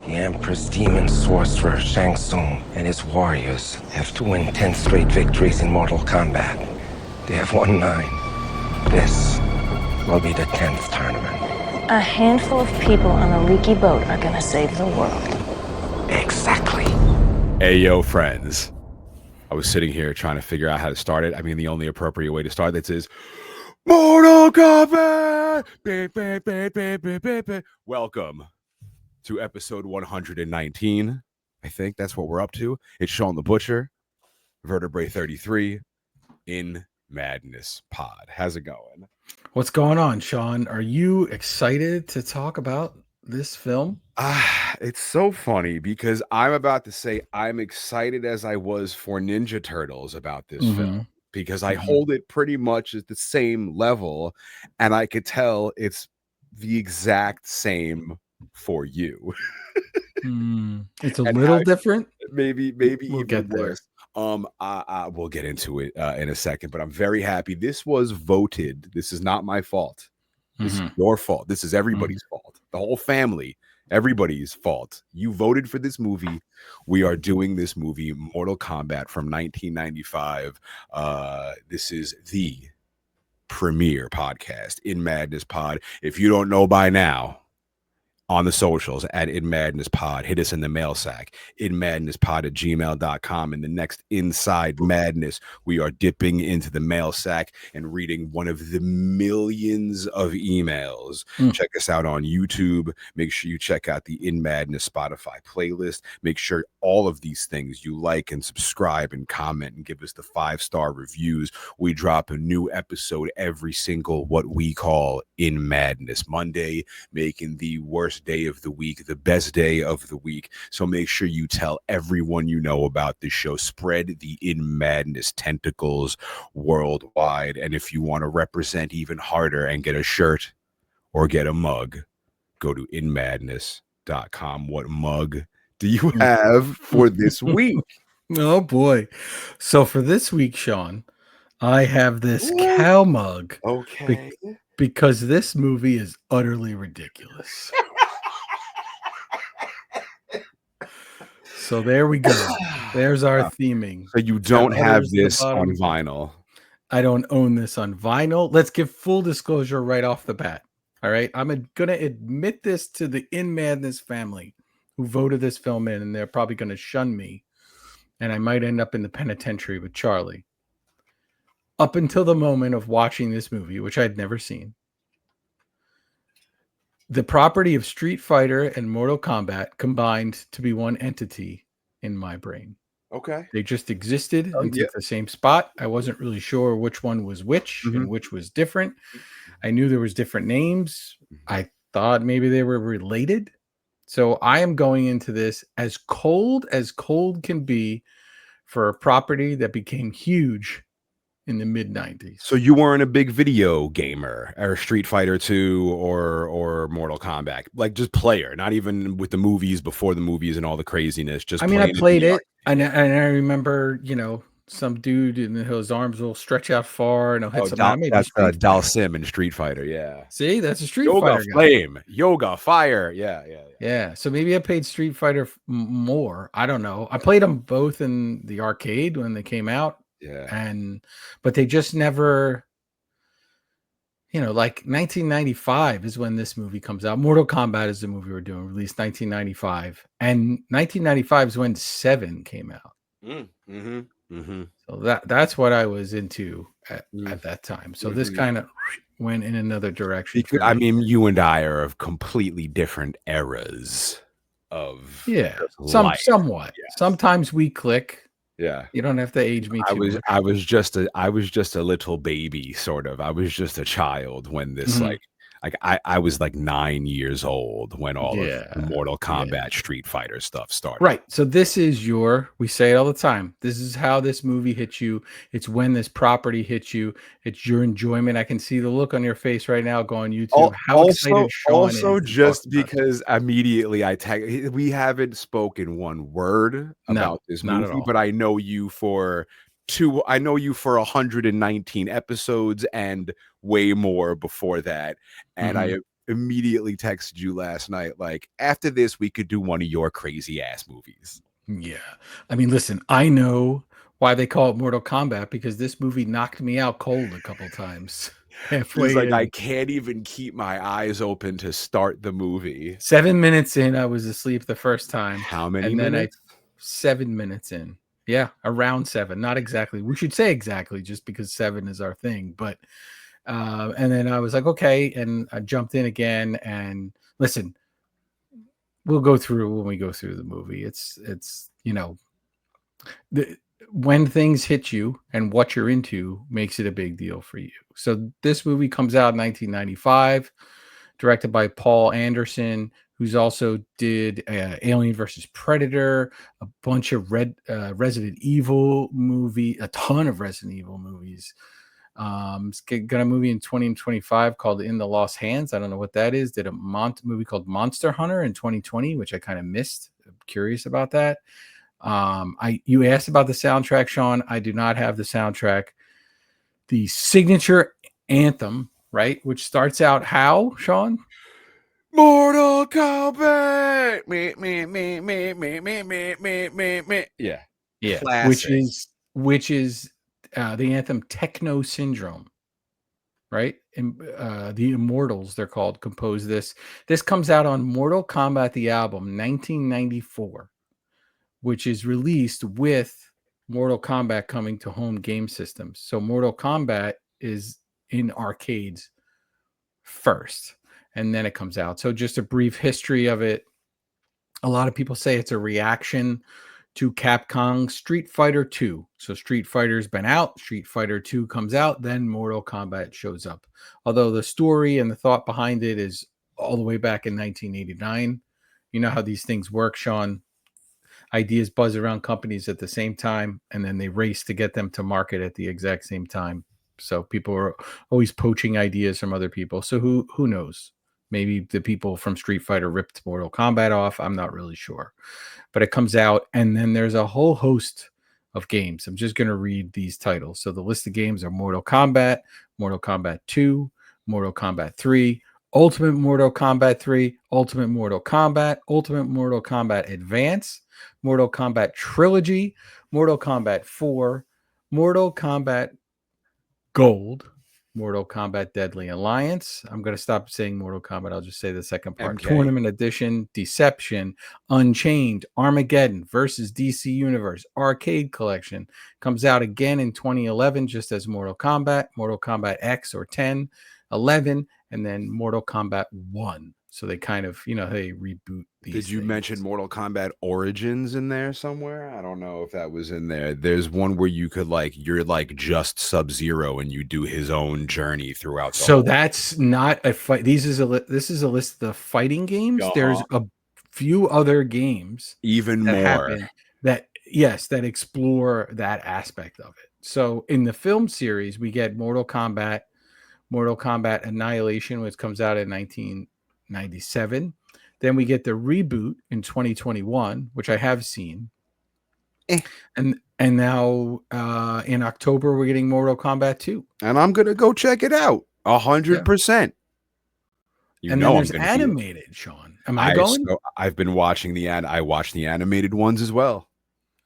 The Emperor's demon sorcerer Shang Tsung and his warriors have to win 10 straight victories in Mortal Kombat. They have won 9. This will be the 10th tournament. A handful of people on a leaky boat are gonna save the world. Exactly. Hey, yo, friends. I was sitting here trying to figure out how to start it. I mean, the only appropriate way to start this is Mortal Kombat! Welcome to episode 119. I think that's what we're up to. It's Shawn the Butcher, Vertebrae33 in Madness Pod. How's it going? What's going on, Shawn? Are you excited to talk about this film? It's so funny because I'm about to say I'm excited as I was for Ninja Turtles about this film because I hold it pretty much at the same level, and I could tell it's the exact same for you. It's a little different. Maybe We'll even get there. worse. We'll get into it in a second, but I'm very happy. This was voted. This is not my fault. This is your fault. This is everybody's fault. The whole family, everybody's fault. You voted for this movie. We are doing this movie, Mortal Kombat from 1995. This is the premiere podcast, In Madness Pod. If you don't know by now, on the socials at In Madness Pod, hit us in the mail sack, inmadnesspod@gmail.com. In the next Inside Madness, we are dipping into the mail sack and reading one of the millions of emails. Check us out on YouTube. Make sure you check out the In Madness Spotify playlist. Make sure all of these things you like and subscribe and comment and give us the 5-star reviews. We drop a new episode every single what we call In Madness Monday, making the worst day of the week the best day of the week. So make sure you tell everyone you know about this show. Spread the In Madness tentacles worldwide. And if you want to represent even harder and get a shirt or get a mug, go to inmadness.com. What mug do you have for this week? Oh boy. So for this week, Shawn, I have this cow mug. Okay. Because this movie is utterly ridiculous. So there we go. There's our theming. So you don't have this on vinyl. I don't own this on vinyl. Let's give full disclosure right off the bat. All right. I'm going to admit this to the In Madness family who voted this film in, and they're probably going to shun me. And I might end up in the penitentiary with Charlie. Up until the moment of watching this movie, which I'd never seen, the property of Street Fighter and Mortal Kombat combined to be one entity in my brain. Okay. They just existed and took the same spot. I wasn't really sure which one was which and which was different. I knew there was different names. I thought maybe they were related. So I am going into this as cold can be for a property that became huge in the mid-90s. So you weren't a big video gamer or Street Fighter 2 or Mortal Kombat, like just player, not even with the movies, before the movies and all the craziness. Just I mean, I played it, and I remember, some dude and his arms will stretch out far and he'll hit something. That's Dalsim in Street Fighter. Yeah. See, that's a Street Yoga Fighter Flame, Yoga Fire. Yeah. So maybe I played Street Fighter more. I don't know. I played them both in the arcade when they came out. Yeah. But they just never, like 1995 is when this movie comes out. Mortal Kombat is the movie we're doing, released 1995. And 1995 is when 7 came out. So that's what I was into at that time. So this kind of went in another direction. I mean, you and I are of completely different eras of somewhat. Yeah. Sometimes we click. Yeah, you don't have to age me too much. I was just a little baby, sort of. I was just a child when this I was like 9 years old when all of the Mortal Kombat Street Fighter stuff started. Right. So this is we say it all the time. This is how this movie hits you. It's when this property hits you. It's your enjoyment. I can see the look on your face right now going YouTube. How excited Shawn is. Also, just because immediately we haven't spoken one word about this movie, but I know you for 119 episodes and way more before that. And I immediately texted you last night, like, after this, we could do one of your crazy ass movies. Yeah. I mean, listen, I know why they call it Mortal Kombat, because this movie knocked me out cold a couple times. He's Halfway like, I in. can't even keep my eyes open to start the movie. 7 minutes in, I was asleep the first time. How many And then minutes? 7 minutes in. Yeah, around 7. Not exactly. We should say exactly, just because 7 is our thing. But and then I was like, okay, and I jumped in again. And listen, we'll go through when we go through the movie. It's when things hit you and what you're into makes it a big deal for you. So this movie comes out in 1995, directed by Paul Anderson, who's also did Alien versus Predator, a bunch of Resident Evil movie, a ton of Resident Evil movies. Got a movie in 2025 called In the Lost Hands. I don't know what that is. Did a movie called Monster Hunter in 2020, which I kind of missed. I'm curious about that. You asked about the soundtrack, Shawn. I do not have the soundtrack. The signature anthem, right, which starts out how, Shawn? Mortal Kombat. Me. Yeah. Classic. Which is the anthem Techno Syndrome, right? And the Immortals, they're called, composed this. This comes out on Mortal Kombat the album, 1994, which is released with Mortal Kombat coming to home game systems. So Mortal Kombat is in arcades first, and then it comes out. So just a brief history of it. A lot of people say it's a reaction to Capcom's Street Fighter 2. So Street Fighter's been out, Street Fighter 2 comes out, then Mortal Kombat shows up. Although the story and the thought behind it is all the way back in 1989. You know how these things work, Shawn. Ideas buzz around companies at the same time, and then they race to get them to market at the exact same time. So people are always poaching ideas from other people. So who knows? Maybe the people from Street Fighter ripped Mortal Kombat off. I'm not really sure. But it comes out, and then there's a whole host of games. I'm just going to read these titles. So the list of games are Mortal Kombat, Mortal Kombat 2, Mortal Kombat 3, Ultimate Mortal Kombat 3, Ultimate Mortal Kombat Advance, Mortal Kombat Trilogy, Mortal Kombat 4, Mortal Kombat Gold, Mortal Kombat Deadly Alliance. I'm going to stop saying Mortal Kombat. I'll just say the second part. MK. Tournament Edition, Deception, Unchained, Armageddon versus DC Universe, Arcade Collection. Comes out again in 2011, just as Mortal Kombat X or 10, 11, and then Mortal Kombat 1. So they kind of, they reboot these. Did you mention Mortal Kombat Origins in there somewhere? I don't know if that was in there. There's one where you could you're just Sub-Zero and you do his own journey throughout. So that's not a fight. This is a list of the fighting games. There's a few other games, even that more happen that explore that aspect of it. So in the film series, we get Mortal Kombat Annihilation, which comes out in 1997. Then we get the reboot in 2021, which I have seen. And now in October, we're getting Mortal Kombat 2. And I'm going to go check it out 100%. And then there's animated, Shawn. Am I going? I've been watching I watched the animated ones as well.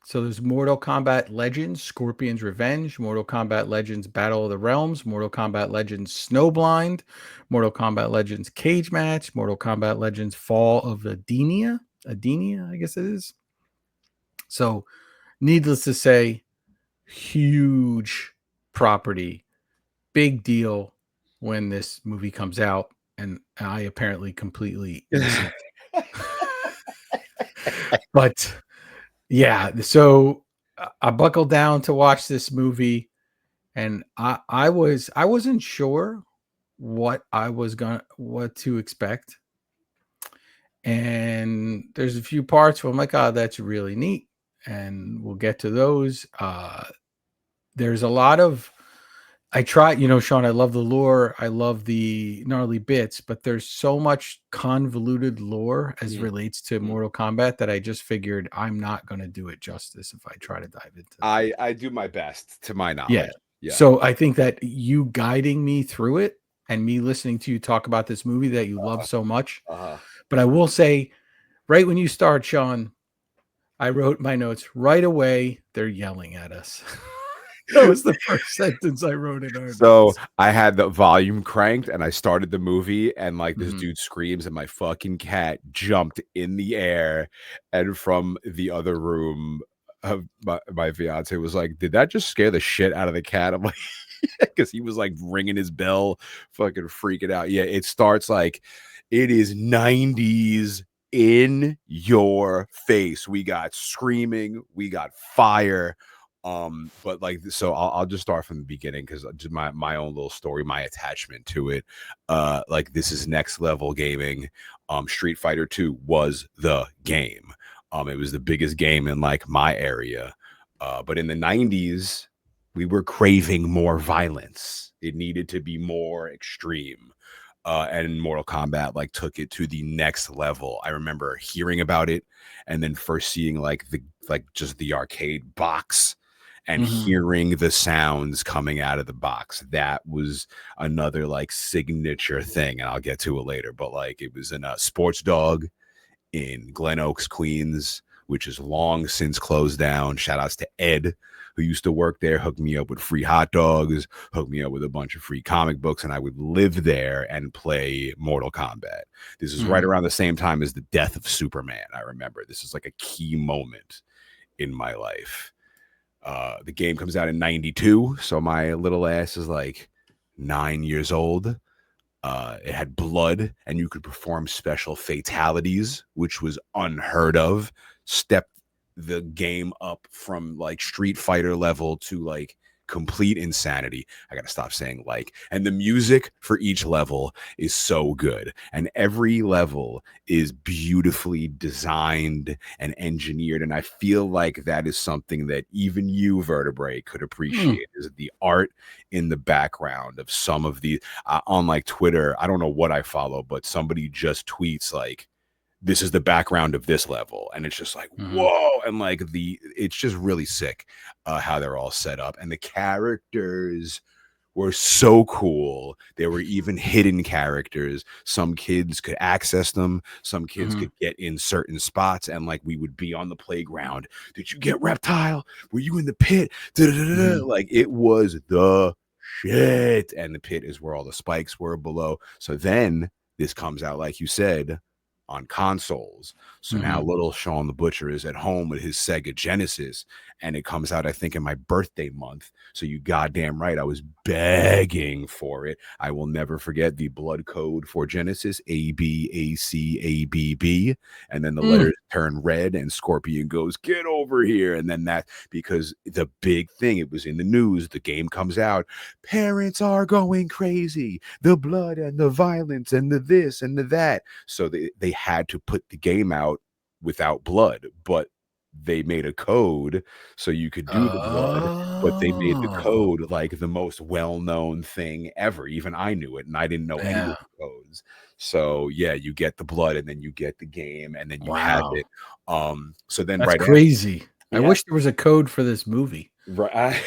So there's Mortal Kombat Legends, Scorpion's Revenge, Mortal Kombat Legends Battle of the Realms, Mortal Kombat Legends Snowblind, Mortal Kombat Legends Cage Match, Mortal Kombat Legends Fall of Adenia, I guess it is. So needless to say, huge property, big deal when this movie comes out, and I apparently completely innocent. But yeah, so I buckled down to watch this movie, and I wasn't sure what to expect. And there's a few parts where I'm like, oh, that's really neat, and we'll get to those. There's a lot of, I try, Shawn, I love the lore. I love the gnarly bits, but there's so much convoluted lore as relates to Mortal Kombat that I just figured I'm not going to do it justice if I try to dive into it. I do my best to my knowledge. Yeah. So I think that you guiding me through it and me listening to you talk about this movie that you love so much. Uh-huh. But I will say, right when you start, Shawn, I wrote my notes right away. They're yelling at us. That was the first sentence I wrote in our So notes. I had the volume cranked and I started the movie and like this Mhm. dude screams and my fucking cat jumped in the air, and from the other room my fiance was like, did that just scare the shit out of the cat? I'm like, because he was like ringing his bell, fucking freaking out. Yeah, it starts like it is 90s in your face. We got screaming, we got fire. But like, so I'll just start from the beginning because just my own little story, my attachment to it. Like this is next level gaming. Street Fighter 2 was the game. It was the biggest game in like my area. But in the 90s, we were craving more violence. It needed to be more extreme. And Mortal Kombat like took it to the next level. I remember hearing about it and then first seeing like just the arcade box and hearing the sounds coming out of the box. That was another like signature thing, and I'll get to it later. But like it was in a Sports Dog in Glen Oaks, Queens, which is long since closed down. Shout outs to Ed, who used to work there, hooked me up with free hot dogs, hooked me up with a bunch of free comic books, and I would live there and play Mortal Kombat. This is right around the same time as the death of Superman. I remember this is like a key moment in my life. The game comes out in 92, so my little ass is like 9 years old. It had blood, and you could perform special fatalities, which was unheard of. Stepped the game up from like Street Fighter level to like complete insanity. I gotta stop saying like. And the music for each level is so good, and every level is beautifully designed and engineered. And I feel like that is something that even you, Vertebrae, could appreciate. Is the art in the background of some of these on like Twitter. I don't know what I follow, but somebody just tweets like, this is the background of this level, and it's just like whoa, and like it's just really sick how they're all set up, and the characters were so cool. There were even hidden characters. Some kids could access them, some kids could get in certain spots, and like we would be on the playground. Did you get Reptile? Were you in the pit? Like it was the shit. And the pit is where all the spikes were below. So then this comes out, like you said, on consoles. So now little Shawn the Butcher is at home with his Sega Genesis, and it comes out, I think, in my birthday month. So you goddamn right, I was begging for it. I will never forget the blood code for Genesis, ABACABB, and then the letters turn red, and Scorpion goes, "Get over here!" And then that, because the big thing, it was in the news. The game comes out, parents are going crazy. The blood and the violence and the this and the that. So they had to put the game out without blood, but they made a code so you could do the blood, but they made the code like the most well-known thing ever. Even I knew it, and I didn't know any of the codes. So yeah, you get the blood, and then you get the game, and then you have it. So then that's crazy. I wish there was a code for this movie. Right.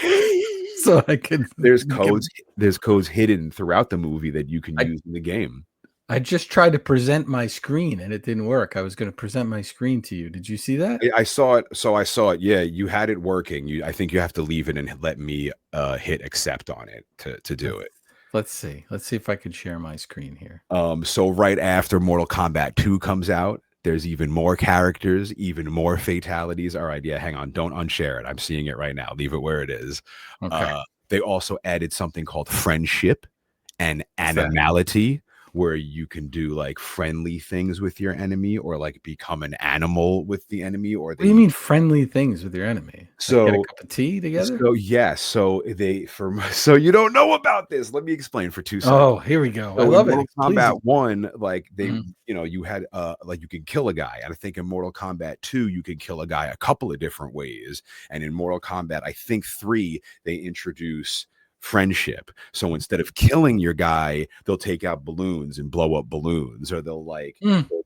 So I could. There's codes hidden throughout the movie that you can use in the game. I just tried to present my screen and it didn't work. I was going to present my screen to you. Did you see that? I saw it. So I saw it. Yeah, you had it working. I think you have to leave it and let me hit accept on it to do it. Let's see. Let's see if I can share my screen here. So right after Mortal Kombat 2 comes out, there's even more characters, even more fatalities. All right, yeah, hang on. Don't unshare it. I'm seeing it right now. Leave it where it is. Okay. They also added something called friendship and animality, where you can do like friendly things with your enemy, or like become an animal with the enemy. Or what do you mean friendly things with your enemy? So like get a cup of tea together? So yes, so so you don't know about this. Let me explain for 2 seconds. Oh, here we go. So I love Mortal it. Kombat 1, like they, you had like you can kill a guy. And I think in Mortal Kombat 2, you can kill a guy a couple of different ways. And in Mortal Kombat, I think 3, they introduce friendship. So instead of killing your guy, they'll take out balloons and blow up balloons, or they'll like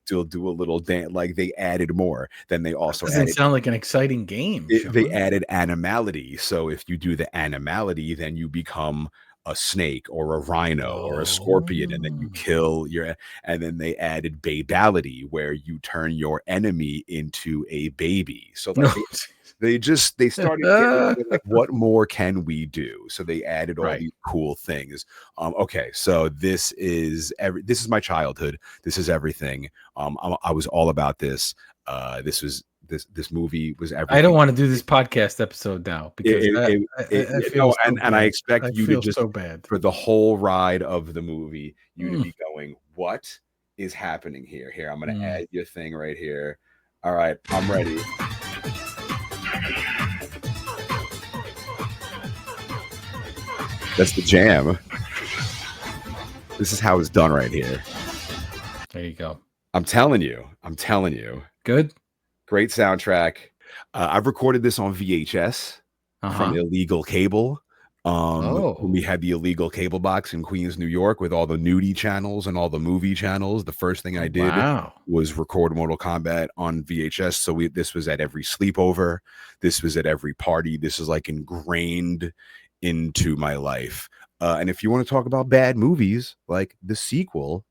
they'll do a little dance. Like they added more. Then they also sound like an exciting game. They added animality. So if you do the animality, then you become a snake or a rhino or a scorpion, and then you kill and then they added babality, where you turn your enemy into a baby. So like they started getting like, what more can we do? So they added all these cool things. Okay, so this is my childhood. This is everything. I was all about this. This movie was everything. I don't want to do this podcast episode now because I expect you to just so bad for the whole ride of the movie, you to be going, what is happening here? Here, I'm going to add your thing right here. All right, I'm ready. That's the jam. This is how it's done right here. There you go. I'm telling you. Good. Great soundtrack. I've recorded this on VHS from illegal cable. When we had the illegal cable box in Queens, New York, with all the nudie channels and all the movie channels. The first thing I did was record Mortal Kombat on VHS. So this was at every sleepover. This was at every party. This is like ingrained into my life. And if you want to talk about bad movies, like the sequel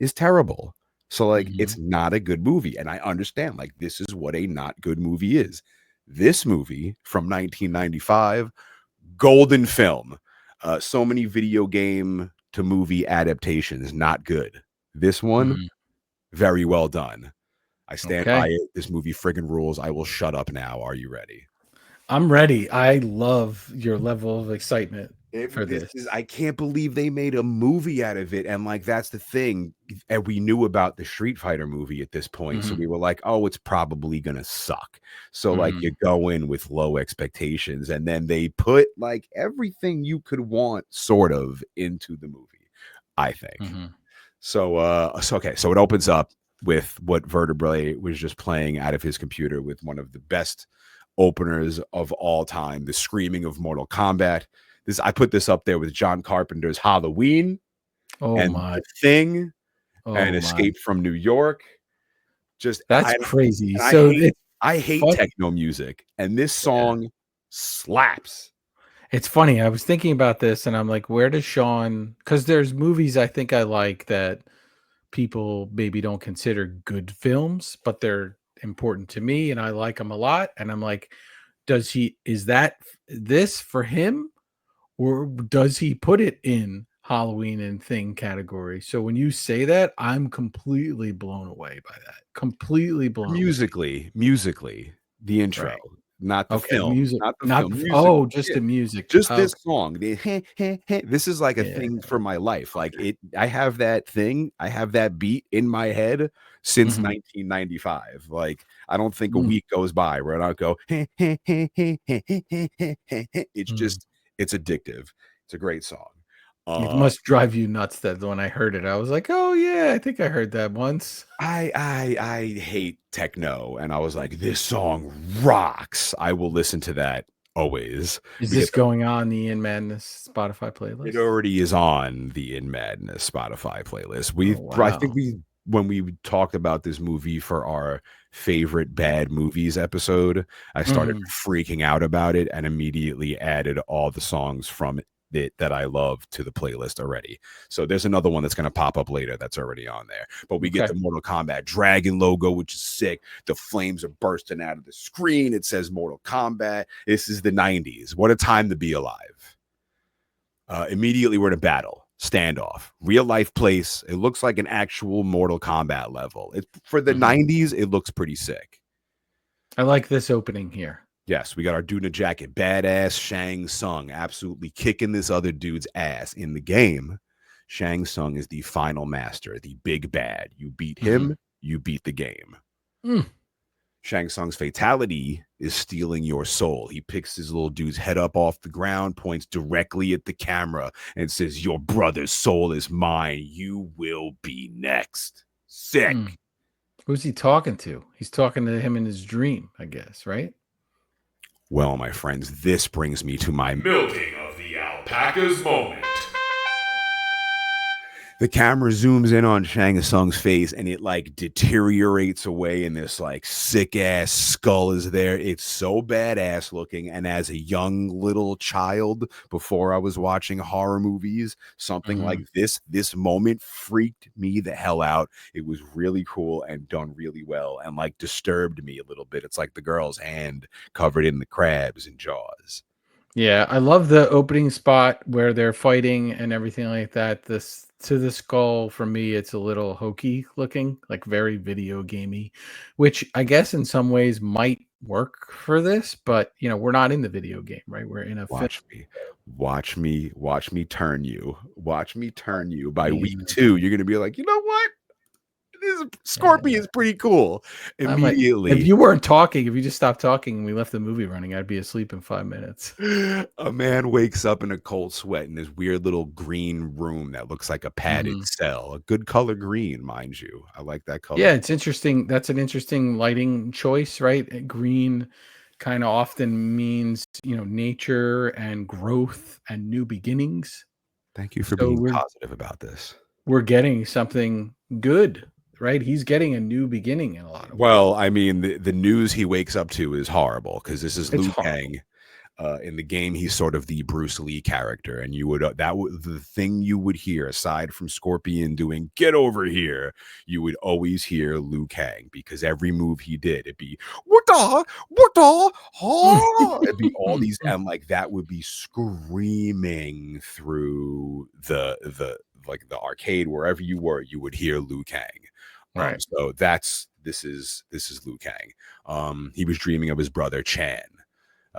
is terrible. So like it's not a good movie. And I understand, like, this is what a not good movie is. This movie from 1995, golden film. So many video game to movie adaptations, not good. This one, very well done. I stand by it. This movie friggin' rules. I will shut up now. Are you ready? I'm ready. I love your level of excitement for this. I can't believe they made a movie out of it. And like, that's the thing. And we knew about the Street Fighter movie at this point. So we were like, oh, it's probably going to suck. So like you go in with low expectations, and then they put like everything you could want sort of into the movie, I think. So it opens up with what Vertebrae was just playing out of his computer with one of the best openers of all time, the screaming of Mortal Kombat. I put this up there with John Carpenter's Halloween, The Thing, and Escape from New York. That's crazy. I hate techno music, and this song slaps. It's funny. I was thinking about this, and I'm like, where does Shawn? Because there's movies I think I like that people maybe don't consider good films, but they're important to me, and I like them a lot. And I'm like, is that this for him, or does he put it in Halloween and Thing category? So when you say that, I'm completely blown away by that. Completely blown musically, the intro, not the film, music, not the film. Just the music, just this song. This is like a thing for my life. Like I have that thing. I have that beat in my head since 1995. Like I don't think a week goes by where I don't go. It's just, it's addictive. It's a great song. It must drive you nuts that when I heard it, I was like, oh yeah, I think I heard that once. I hate techno, and I was like, this song rocks. I will listen to that always. Is this going on the In Madness Spotify playlist? It already is on the In Madness Spotify playlist. I think when we talked about this movie for our favorite bad movies episode, I started freaking out about it and immediately added all the songs from it that I love to the playlist already. So there's another one that's going to pop up later that's already on there. But we get the Mortal Kombat Dragon logo, which is sick. The flames are bursting out of the screen. It says Mortal Kombat. This is the 90s. What a time to be alive. Immediately we're in a battle. Standoff. Real life place. It looks like an actual Mortal Kombat level. For the 90s, it looks pretty sick. I like this opening here. Yes, we got our dude in a jacket. Badass Shang Tsung absolutely kicking this other dude's ass. In the game, Shang Tsung is the final master, the big bad. You beat him, you beat the game. Shang Tsung's fatality is stealing your soul. He picks his little dude's head up off the ground, points directly at the camera, and says, your brother's soul is mine. You will be next. Sick. Who's he talking to? He's talking to him in his dream, I guess, right? Well, my friends, this brings me to my milking of the alpacas moment. The camera zooms in on Shang Tsung's face and it like deteriorates away and this like sick ass skull is there. It's so badass looking. And as a young little child, before I was watching horror movies, something like this moment freaked me the hell out. It was really cool and done really well and like disturbed me a little bit. It's like the girl's hand covered in the crabs and Jaws. Yeah, I love the opening spot where they're fighting and everything like that. This to the skull, for me, it's a little hokey looking, like very video gamey, which I guess in some ways might work for this, but you know, we're not in the video game, right? We're in a Watch me turn you. Watch me turn you. By week 2, you're gonna be like, you know what? This Scorpion is pretty cool. Immediately. If you weren't talking, if you just stopped talking and we left the movie running, I'd be asleep in 5 minutes. A man wakes up in a cold sweat in this weird little green room that looks like a padded cell. A good color green, mind you. I like that color. Yeah, it's interesting. That's an interesting lighting choice, right? Green kind of often means, you know, nature and growth and new beginnings. Thank you for being positive about this. We're getting something good. Right, he's getting a new beginning in a lot of ways. Well, I mean, the news he wakes up to is horrible because this is Liu Kang. In the game, he's sort of the Bruce Lee character, and you would the thing you would hear aside from Scorpion doing "Get over here," you would always hear Liu Kang because every move he did, it'd be what the, it'd be all these, and like that would be screaming through the like the arcade wherever you were, you would hear Liu Kang. Right. So this is Liu Kang. He was dreaming of his brother Chan.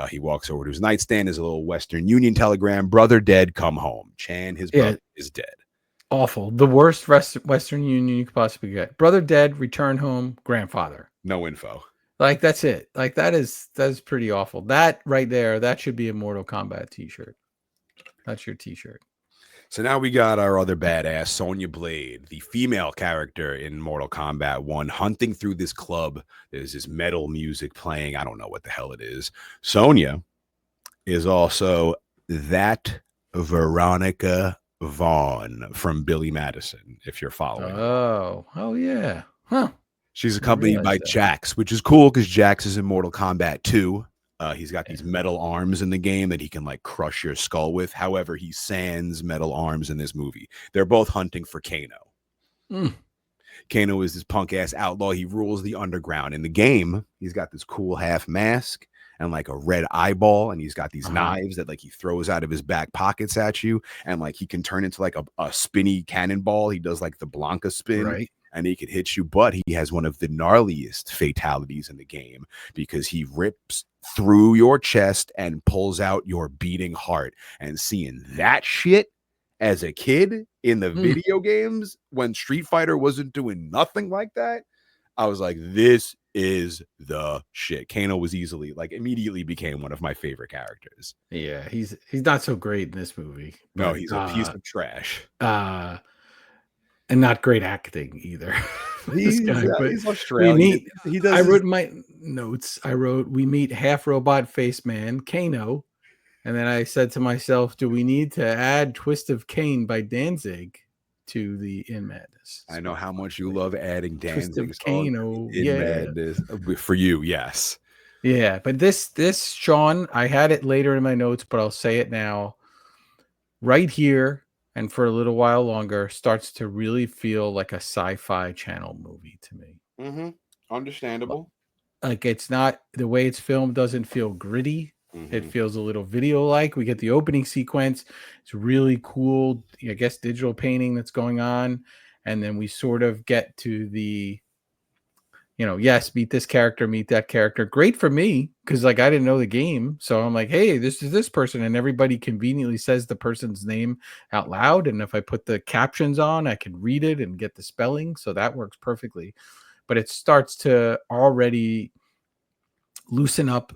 He walks over to his nightstand. There's a little Western Union telegram. Brother dead, come home. Chan, his brother, is dead. Awful. The worst Western Union you could possibly get. Brother dead, return home, grandfather. No info. Like that's it. Like that is pretty awful. That right there, that should be a Mortal Kombat t-shirt. That's your t-shirt. So now we got our other badass, Sonya Blade, the female character in Mortal Kombat 1, hunting through this club. There's this metal music playing. I don't know what the hell it is. Sonya is also that Veronica Vaughn from Billy Madison, if you're following. Oh yeah. Huh. She's accompanied by Jax, which is cool because Jax is in Mortal Kombat 2. He's got these metal arms in the game that he can like crush your skull with. However, he sans metal arms in this movie. They're both hunting for Kano. Kano is this punk ass outlaw. He rules the underground. In the game, he's got this cool half mask and like a red eyeball, and he's got these knives that like he throws out of his back pockets at you, and like he can turn into like a spinny cannonball. He does like the Blanca spin. Right. And he could hit you, but he has one of the gnarliest fatalities in the game because he rips through your chest and pulls out your beating heart. And seeing that shit as a kid in the video games when Street Fighter wasn't doing nothing like that, I was like, this is the shit. Kano was immediately became one of my favorite characters. Yeah, he's not so great in this movie. No, he's a piece of trash. And not great acting either. He's Australian. I wrote my notes. We meet half robot face man, Kano. And then I said to myself, do we need to add Twist of Cain by Danzig to the In Madness? I know how much you love adding Danzig Kano in Madness. For you, yes. Yeah, but this Shawn, I had it later in my notes, but I'll say it now. Right here, and for a little while longer, starts to really feel like a Sci-Fi Channel movie to me. Understandable. Like it's not, the way it's filmed doesn't feel gritty. It feels a little video-like. We get the opening sequence. It's really cool, I guess, digital painting that's going on. And then we sort of get to the, yes, meet this character, meet that character. Great for me, because like I didn't know the game. So I'm like, hey, this is this person. And everybody conveniently says the person's name out loud. And if I put the captions on, I can read it and get the spelling. So that works perfectly. But it starts to already loosen up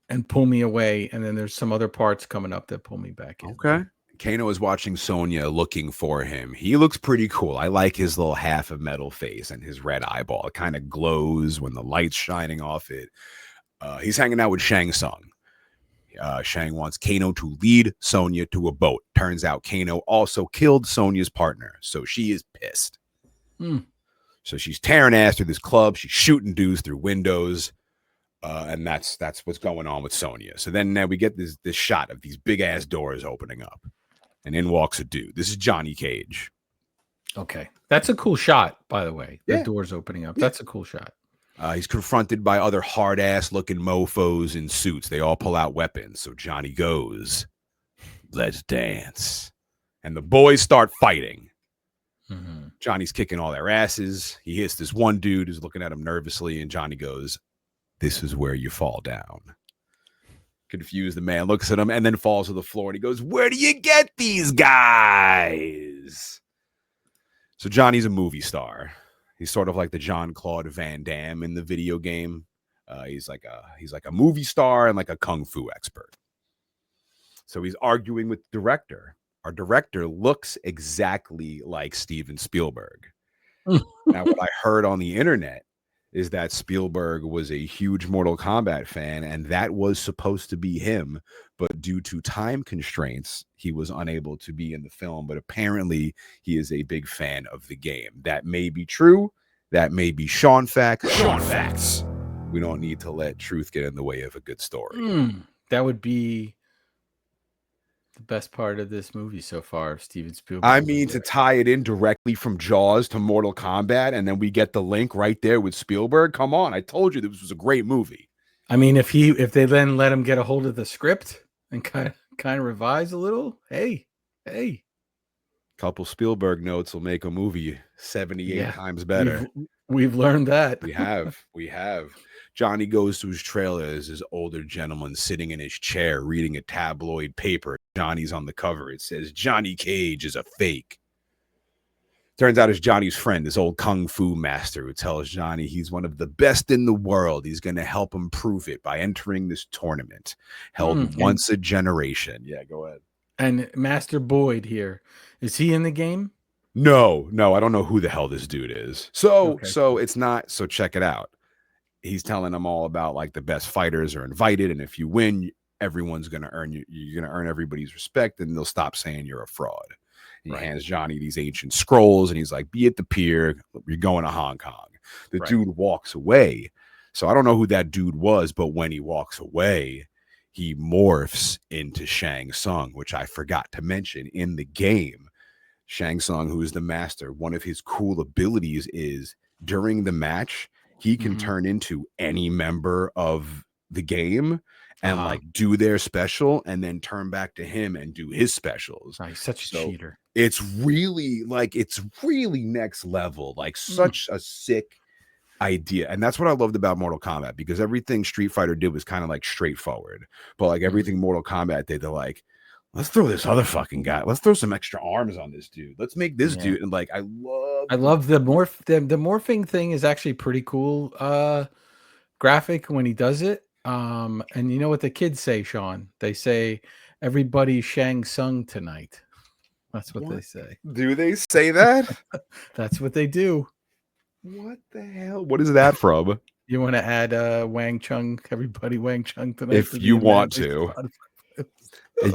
and pull me away. And then there's some other parts coming up that pull me back in. Okay. Kano is watching Sonya looking for him. He looks pretty cool. I like his little half of metal face and his red eyeball. It kind of glows when the light's shining off it. He's hanging out with Shang Tsung. Shang wants Kano to lead Sonya to a boat. Turns out Kano also killed Sonya's partner, so she is pissed. So she's tearing ass through this club. She's shooting dudes through windows. And that's what's going on with Sonya. So then now we get this shot of these big ass doors opening up, and in walks a dude. This is Johnny Cage. Okay, that's a cool shot, by the way. The Yeah. doors opening up. That's a cool shot. He's confronted by other hard ass looking mofos in suits. They all pull out weapons. So Johnny goes, "Let's dance," and the boys start fighting. Johnny's kicking all their asses. He hits this one dude who's looking at him nervously, and Johnny goes, "This is where you fall down." Confused, the man looks at him and then falls to the floor, and he goes, "Where do you get these guys?" So Johnny's a movie star. He's sort of like the Jean-Claude Van Damme in the video game. He's like a movie star and like a kung fu expert. So he's arguing with the director. Our director looks exactly like Steven Spielberg. Now, what I heard on the internet is that Spielberg was a huge Mortal Kombat fan, and that was supposed to be him, but due to time constraints, he was unable to be in the film. But apparently, he is a big fan of the game. That may be true. That may be Shawn facts. Shawn facts. We don't need to let truth get in the way of a good story. That would be the best part of this movie so far, Steven Spielberg. I mean, to tie it in directly from Jaws to Mortal Kombat, and then we get the link right there with Spielberg. Come on, I told you this was a great movie. I mean, if they then let him get a hold of the script and kind of revise a little, hey, Couple Spielberg notes will make a movie 78 times better. We've learned that. We have. Johnny goes to his trailer as his older gentleman sitting in his chair reading a tabloid paper. Johnny's on the cover. It says, "Johnny Cage is a fake." Turns out it's Johnny's friend, this old kung fu master, who tells Johnny he's one of the best in the world. He's going to help him prove it by entering this tournament held once a generation. Yeah, go ahead. And Master Boyd here, is he in the game? No, I don't know who the hell this dude is. So it's not. So check it out. He's telling them all about like the best fighters are invited, and if you win, everyone's going to earn you. You're going to earn everybody's respect, and they'll stop saying you're a fraud. And he hands Johnny these ancient scrolls, and he's like, "Be at the pier. You're going to Hong Kong." The dude walks away. So I don't know who that dude was, but when he walks away, he morphs into Shang Tsung, which I forgot to mention in the game. Shang Tsung, who is the master, one of his cool abilities is during the match, he can turn into any member of the game and like do their special and then turn back to him and do his specials. He's such a cheater. It's really next level, like such a sick idea. And that's what I loved about Mortal Kombat, because everything Street Fighter did was kind of like straightforward, but like everything Mortal Kombat did, they're like, let's throw this other fucking guy. Let's throw some extra arms on this dude. Let's make this dude. And like, I love the morphing thing is actually pretty cool graphic when he does it. And you know what the kids say, Shawn? They say, "Everybody Shang Tsung tonight." That's what they say. Do they say that? That's what they do. What the hell? What is that from? You want to add Wang Chung? Everybody Wang Chung tonight? If you want to.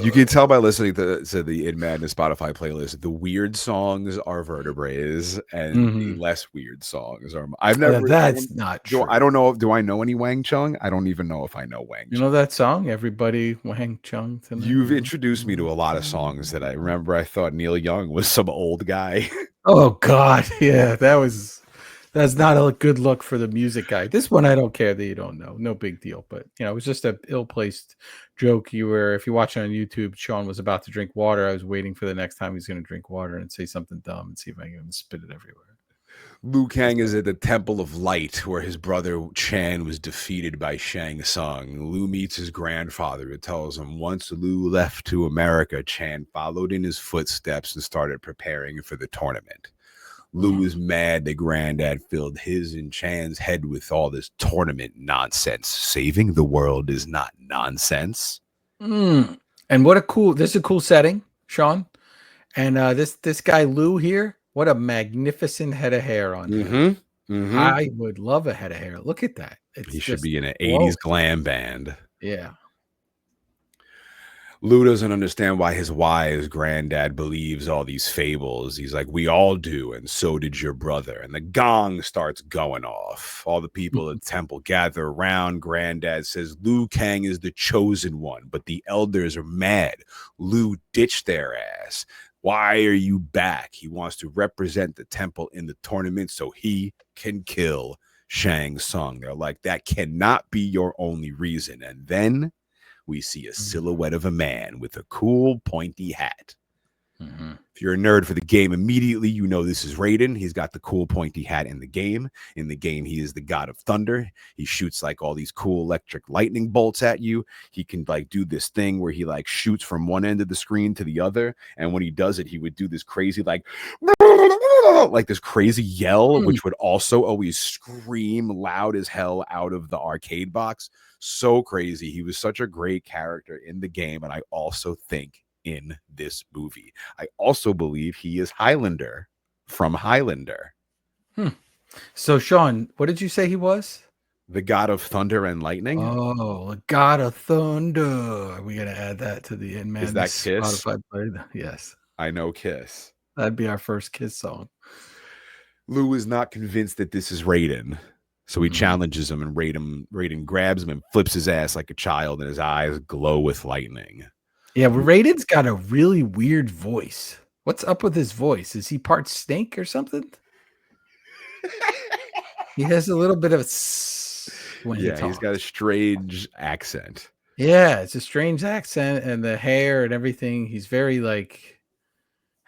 You can tell by listening to the In Madness Spotify playlist, the weird songs are Vertebrae, and the less weird songs are. I've never. That's not true. I don't know. Do I know any Wang Chung? I don't even know if I know Wang. You know that song, "Everybody Wang Chung tonight"? You've introduced me to a lot of songs that I remember. I thought Neil Young was some old guy. Oh God, yeah, that's not a good look for the music guy. This one I don't care that you don't know. No big deal. But it was just a ill-placed joke. If you watch it on YouTube, Shawn was about to drink water. I was waiting for the next time he's going to drink water and say something dumb and see if I can spit it everywhere. Liu Kang is at the Temple of Light, where his brother Chan was defeated by Shang Tsung. Liu meets his grandfather, who tells him once Liu left to America, Chan followed in his footsteps and started preparing for the tournament. Liu is mad that Granddad filled his and Chan's head with all this tournament nonsense. Saving the world is not nonsense. And this is a cool setting, Shawn. And this guy Liu here, what a magnificent head of hair on him. I would love a head of hair. Look at that. He should be in an 80s glam band. Yeah. Lou doesn't understand why his wise granddad believes all these fables. He's like, we all do, and so did your brother. And the gong starts going off. All the people at the temple gather around. Granddad says Liu Kang is the chosen one, but the elders are mad. Liu ditched their ass. Why are you back? He wants to represent the temple in the tournament so he can kill Shang Tsung. They're like, that cannot be your only reason. And then we see a silhouette of a man with a cool pointy hat. Mm-hmm. If you're a nerd for the game, immediately you know this is Raiden. He's got the cool pointy hat in the game. In the game, he is the god of thunder. He shoots like all these cool electric lightning bolts at you. He can like do this thing where he like shoots from one end of the screen to the other. And when he does it, he would do this crazy like this crazy yell, which would also always scream loud as hell out of the arcade box. So crazy. He was such a great character in the game. And I also think in this movie, I also believe he is Highlander from Highlander. So Shawn, what did you say he was? The god of thunder and lightning. Oh, the god of thunder. Are we gonna add that to the In Man? Is that Kiss? Yes. I know Kiss. That'd be our first Kiss song. Lou is not convinced that this is Raiden. So he challenges him, and Raiden grabs him and flips his ass like a child, and his eyes glow with lightning. Yeah, Raiden's got a really weird voice. What's up with his voice? Is he part snake or something? He has a little bit of when he talks. He's got a strange accent. Yeah, it's a strange accent, and the hair and everything. He's very like,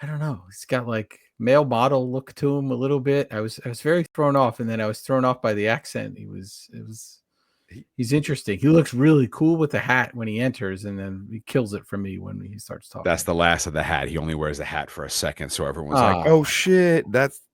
I don't know. He's got like male model look to him a little bit. I was very thrown off, and then I was thrown off by the accent. He's interesting. He looks really cool with the hat when he enters, and then he kills it for me when he starts talking. That's the last of the hat. He only wears the hat for a second, so everyone's like, "Oh shit,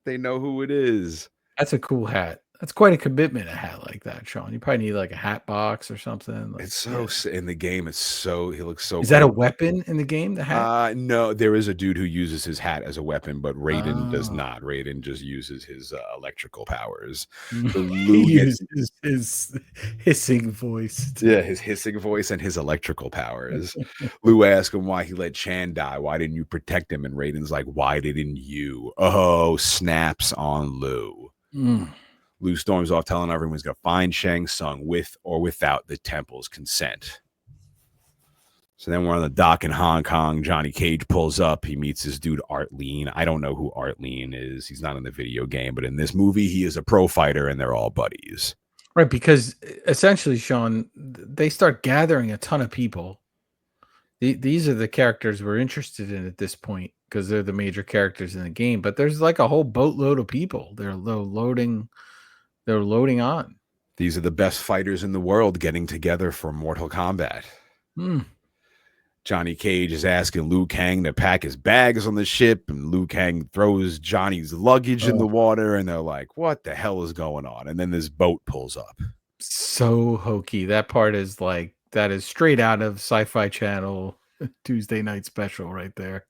they know who it is." That's a cool hat. That's quite a commitment, a hat like that, Shawn. You probably need like a hat box or something. Like, it's so in the game. It's so he looks so. Is that a weapon in the game? The hat? No, there is a dude who uses his hat as a weapon, but Raiden does not. Raiden just uses his electrical powers. So he uses his hissing voice. Yeah, his hissing voice and his electrical powers. Liu asks him why he let Chan die. Why didn't you protect him? And Raiden's like, "Why didn't you?" Oh, snaps on Liu. Liu storms off, telling everyone he's going to find Shang Tsung with or without the temple's consent. So then we're on the dock in Hong Kong. Johnny Cage pulls up. He meets his dude, Art Lean. I don't know who Art Lean is. He's not in the video game, but in this movie, he is a pro fighter, and they're all buddies. Right, because essentially, Shawn, they start gathering a ton of people. These are the characters we're interested in at this point because they're the major characters in the game. But there's like a whole boatload of people. They're loading on. These are the best fighters in the world getting together for Mortal Kombat. Johnny Cage is asking Liu Kang to pack his bags on the ship, and Liu Kang throws Johnny's luggage in the water, and they're like, what the hell is going on? And then this boat pulls up. So hokey. That part is like, that is straight out of Sci-Fi Channel Tuesday night special right there.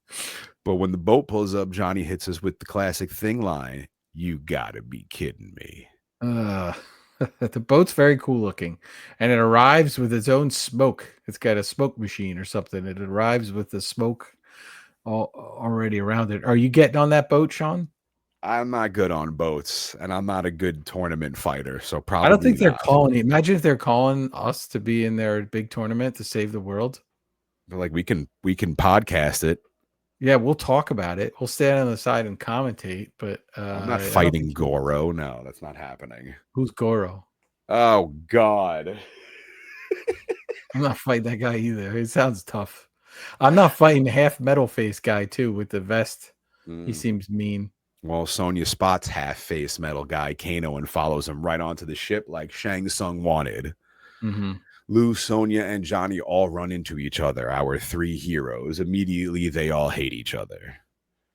But when the boat pulls up, Johnny hits us with the classic thing line, "You gotta be kidding me." The boat's very cool looking, and it arrives with its own smoke. It's got a smoke machine or something. It arrives with the smoke already around it. Are you getting on that boat, Shawn? I'm not good on boats, and I'm not a good tournament fighter, so probably I don't think they're not. calling. Imagine if they're calling us to be in their big tournament to save the world. They're like, we can podcast it. Yeah, we'll talk about it. We'll stand on the side and commentate, but I'm not fighting Goro. No, that's not happening. Who's Goro? Oh, God. I'm not fighting that guy either. It sounds tough. I'm not fighting the half metal face guy, too, with the vest. He seems mean. Well, Sonya spots half-face metal guy Kano and follows him right onto the ship like Shang Tsung wanted. Liu, Sonya, and Johnny all run into each other, our three heroes. Immediately, they all hate each other.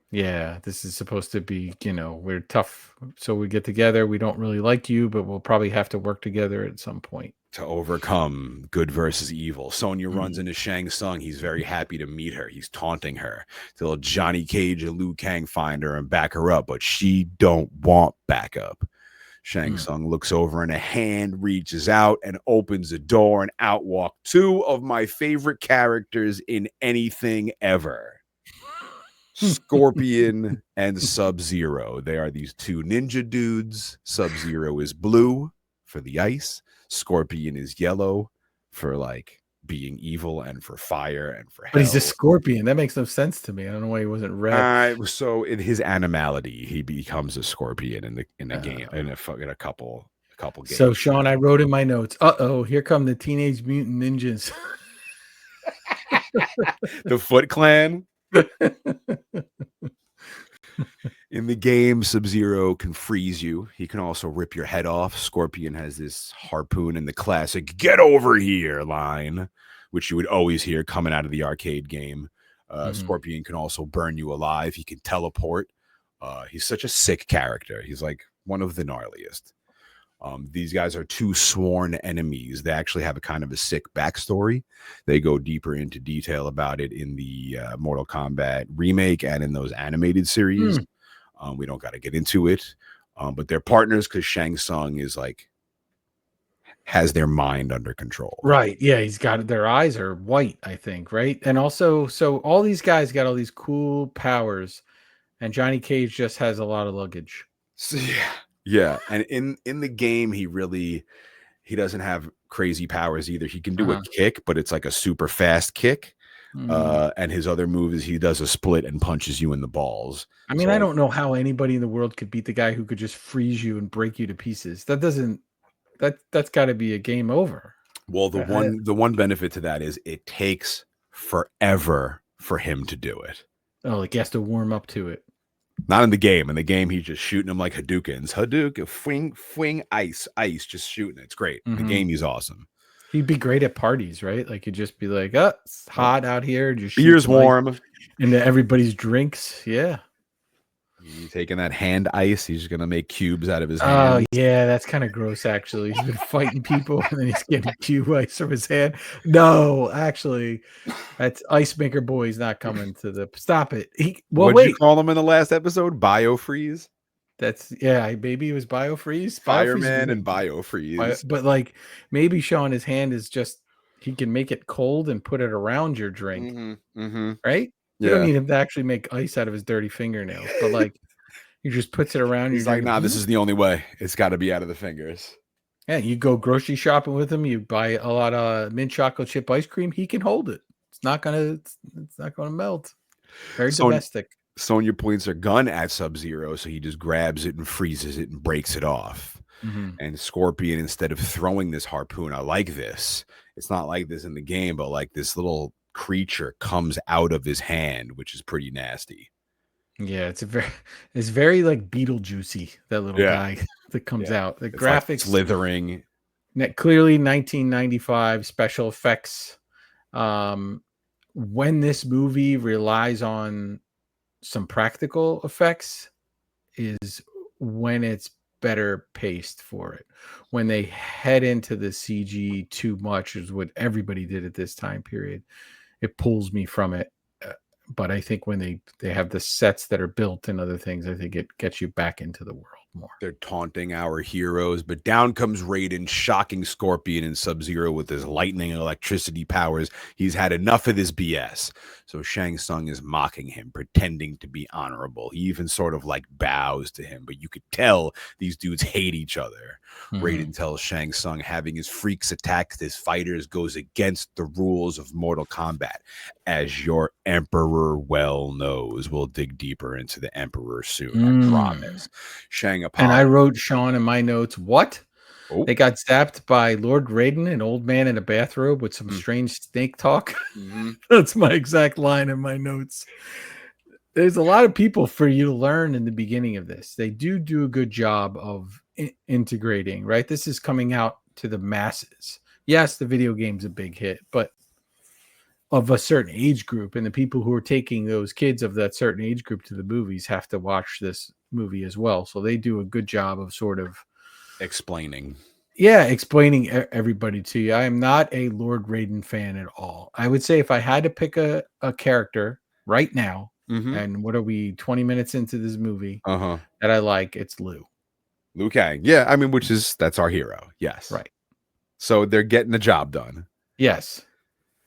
Yeah, this is supposed to be, we're tough. So we get together. We don't really like you, but we'll probably have to work together at some point. To overcome good versus evil. Sonya runs into Shang Tsung. He's very happy to meet her. He's taunting her till Johnny Cage and Liu Kang find her and back her up, but she don't want backup. Shang Tsung looks over and a hand reaches out and opens a door, and out walk two of my favorite characters in anything ever. Scorpion and Sub-Zero. They are these two ninja dudes. Sub-Zero is blue for the ice. Scorpion is yellow for like being evil and for fire and for hell. But he's a scorpion. That makes no sense to me. I don't know why he wasn't red. So in his animality, he becomes a scorpion in a game in a couple games. So Shawn, I wrote in my notes. Here come the Teenage Mutant Ninjas. The Foot Clan. In the game, Sub-Zero can freeze you. He can also rip your head off. Scorpion has this harpoon and the classic "get over here" line, which you would always hear coming out of the arcade game. Scorpion can also burn you alive. He can teleport. He's such a sick character. He's like one of the gnarliest. These guys are two sworn enemies. They actually have a kind of a sick backstory. They go deeper into detail about it in the Mortal Kombat remake and in those animated series. We don't got to get into it, but they're partners because Shang Tsung is like has their mind under control. Right. Yeah, he's got their eyes are white, I think, right? And also, so all these guys got all these cool powers, and Johnny Cage just has a lot of luggage. So, yeah. And in the game, he doesn't have crazy powers either. He can do a kick, but it's like a super fast kick. And his other move is he does a split and punches you in the balls. I mean, I don't know how anybody in the world could beat the guy who could just freeze you and break you to pieces. That's got to be a game over. Well, the one benefit to that is it takes forever for him to do it. Oh, like he has to warm up to it. Not in the game. In the game, he's just shooting them like Hadoukens. Hadouken, fwing, ice, just shooting. It's great. In the game, he's awesome. He'd be great at parties, right? Like he'd just be like, it's hot out here. Just beer's warm. Into everybody's drinks. Yeah. He's taking that hand ice. He's going to make cubes out of his hand. Oh, yeah. That's kind of gross, actually. He's been fighting people and then he's getting cube ice from his hand. No, actually, that's Ice Maker Boy's not coming to the... Stop it. What did you call him in the last episode? Biofreeze? Maybe it was Biofreeze. Fireman and Biofreeze. But like, maybe Shawn, his hand is just... He can make it cold and put it around your drink. Right? You don't need him to actually make ice out of his dirty fingernails, but like he just puts it around. He's like, nah, this is the only way. It's got to be out of the fingers. Yeah, you go grocery shopping with him. You buy a lot of mint chocolate chip ice cream. He can hold it. It's not gonna melt. Very domestic. Sonya points her gun at Sub-Zero, so he just grabs it and freezes it and breaks it off. And Scorpion, instead of throwing this harpoon, I like this. It's not like this in the game, but like this little creature comes out of his hand, which is pretty nasty. Yeah, it's very like Beetlejuicy, that little guy that comes out. The graphics like slithering. Clearly 1995 special effects. When this movie relies on some practical effects is when it's better paced for it. When they head into the CG too much is what everybody did at this time period. It pulls me from it. But I think when they have the sets that are built and other things, I think it gets you back into the world more. They're taunting our heroes, but down comes Raiden, shocking Scorpion and Sub-Zero with his lightning and electricity powers. He's had enough of this BS. So Shang Tsung is mocking him, pretending to be honorable. He even sort of like bows to him, but you could tell these dudes hate each other. Raiden tells Shang Tsung having his freaks attack his fighters goes against the rules of Mortal Kombat. As your Emperor well knows. We'll dig deeper into the Emperor soon, I promise. Shang and I wrote, Shawn, in my notes, what? They got zapped by Lord Raiden, an old man in a bathrobe with some strange snake talk. That's my exact line in my notes. There's a lot of people for you to learn in the beginning of this. They do a good job of integrating, right? This is coming out to the masses. Yes, the video game's a big hit, but of a certain age group, and the people who are taking those kids of that certain age group to the movies have to watch this movie as well. So they do a good job of sort of explaining everybody to you. I am not a Lord Raiden fan at all. I would say if I had to pick a character right now, and what are we, 20 minutes into this movie, that I like, it's Liu. Liu Kang. Yeah, I mean, that's our hero. Yes. Right. So they're getting the job done. Yes.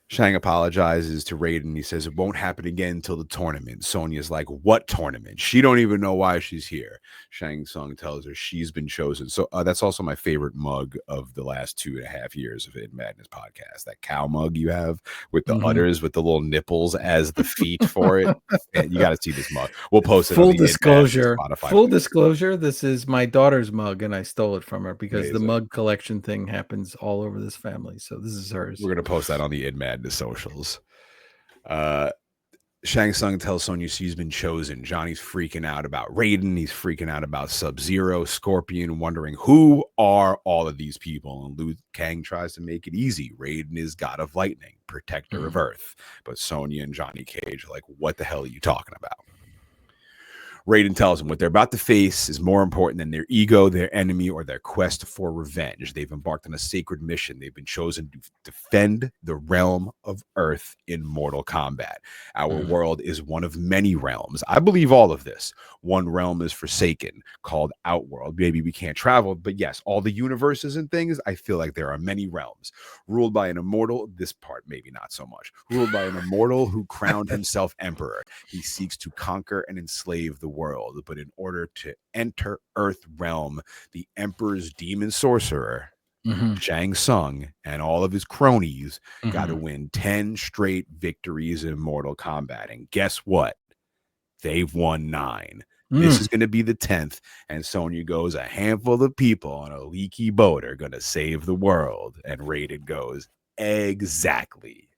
Shang apologizes to Raiden. He says it won't happen again until the tournament. Sonya's like, what tournament? She don't even know why she's here. Shang Tsung tells her she's been chosen. So that's also my favorite mug of the last 2.5 years of Hidden Madness podcast. That cow mug you have with the udders with the little nipples as the feet for it. And you got to see this mug. We'll post it. Full on the disclosure. Spotify Full disclosure. This is my daughter's mug, and I stole it from her because Amazing. the mug collection thing happens all over this family. So this is hers. We're gonna post that on the Id Madness socials. Shang Tsung tells Sonya she's been chosen. Johnny's freaking out about Raiden. He's freaking out about Sub-Zero, Scorpion, wondering who are all of these people. And Liu Kang tries to make it easy. Raiden is God of Lightning, protector of Earth. But Sonya and Johnny Cage are like, what the hell are you talking about? Raiden tells them what they're about to face is more important than their ego, their enemy, or their quest for revenge. They've embarked on a sacred mission. They've been chosen to defend the realm of Earth in Mortal Kombat. Our world is one of many realms. I believe all of this. One realm is forsaken, called Outworld. Maybe we can't travel, but yes, all the universes and things, I feel like there are many realms. Ruled by an immortal, this part maybe not so much, ruled by an immortal who crowned himself emperor. He seeks to conquer and enslave the world, but in order to enter Earth realm, the emperor's demon sorcerer, Shang Tsung, and all of his cronies got to win 10 straight victories in Mortal Kombat. And guess what? They've won 9. This is going to be the 10th. And Sonya goes, a handful of people on a leaky boat are going to save the world. And Raiden goes, exactly.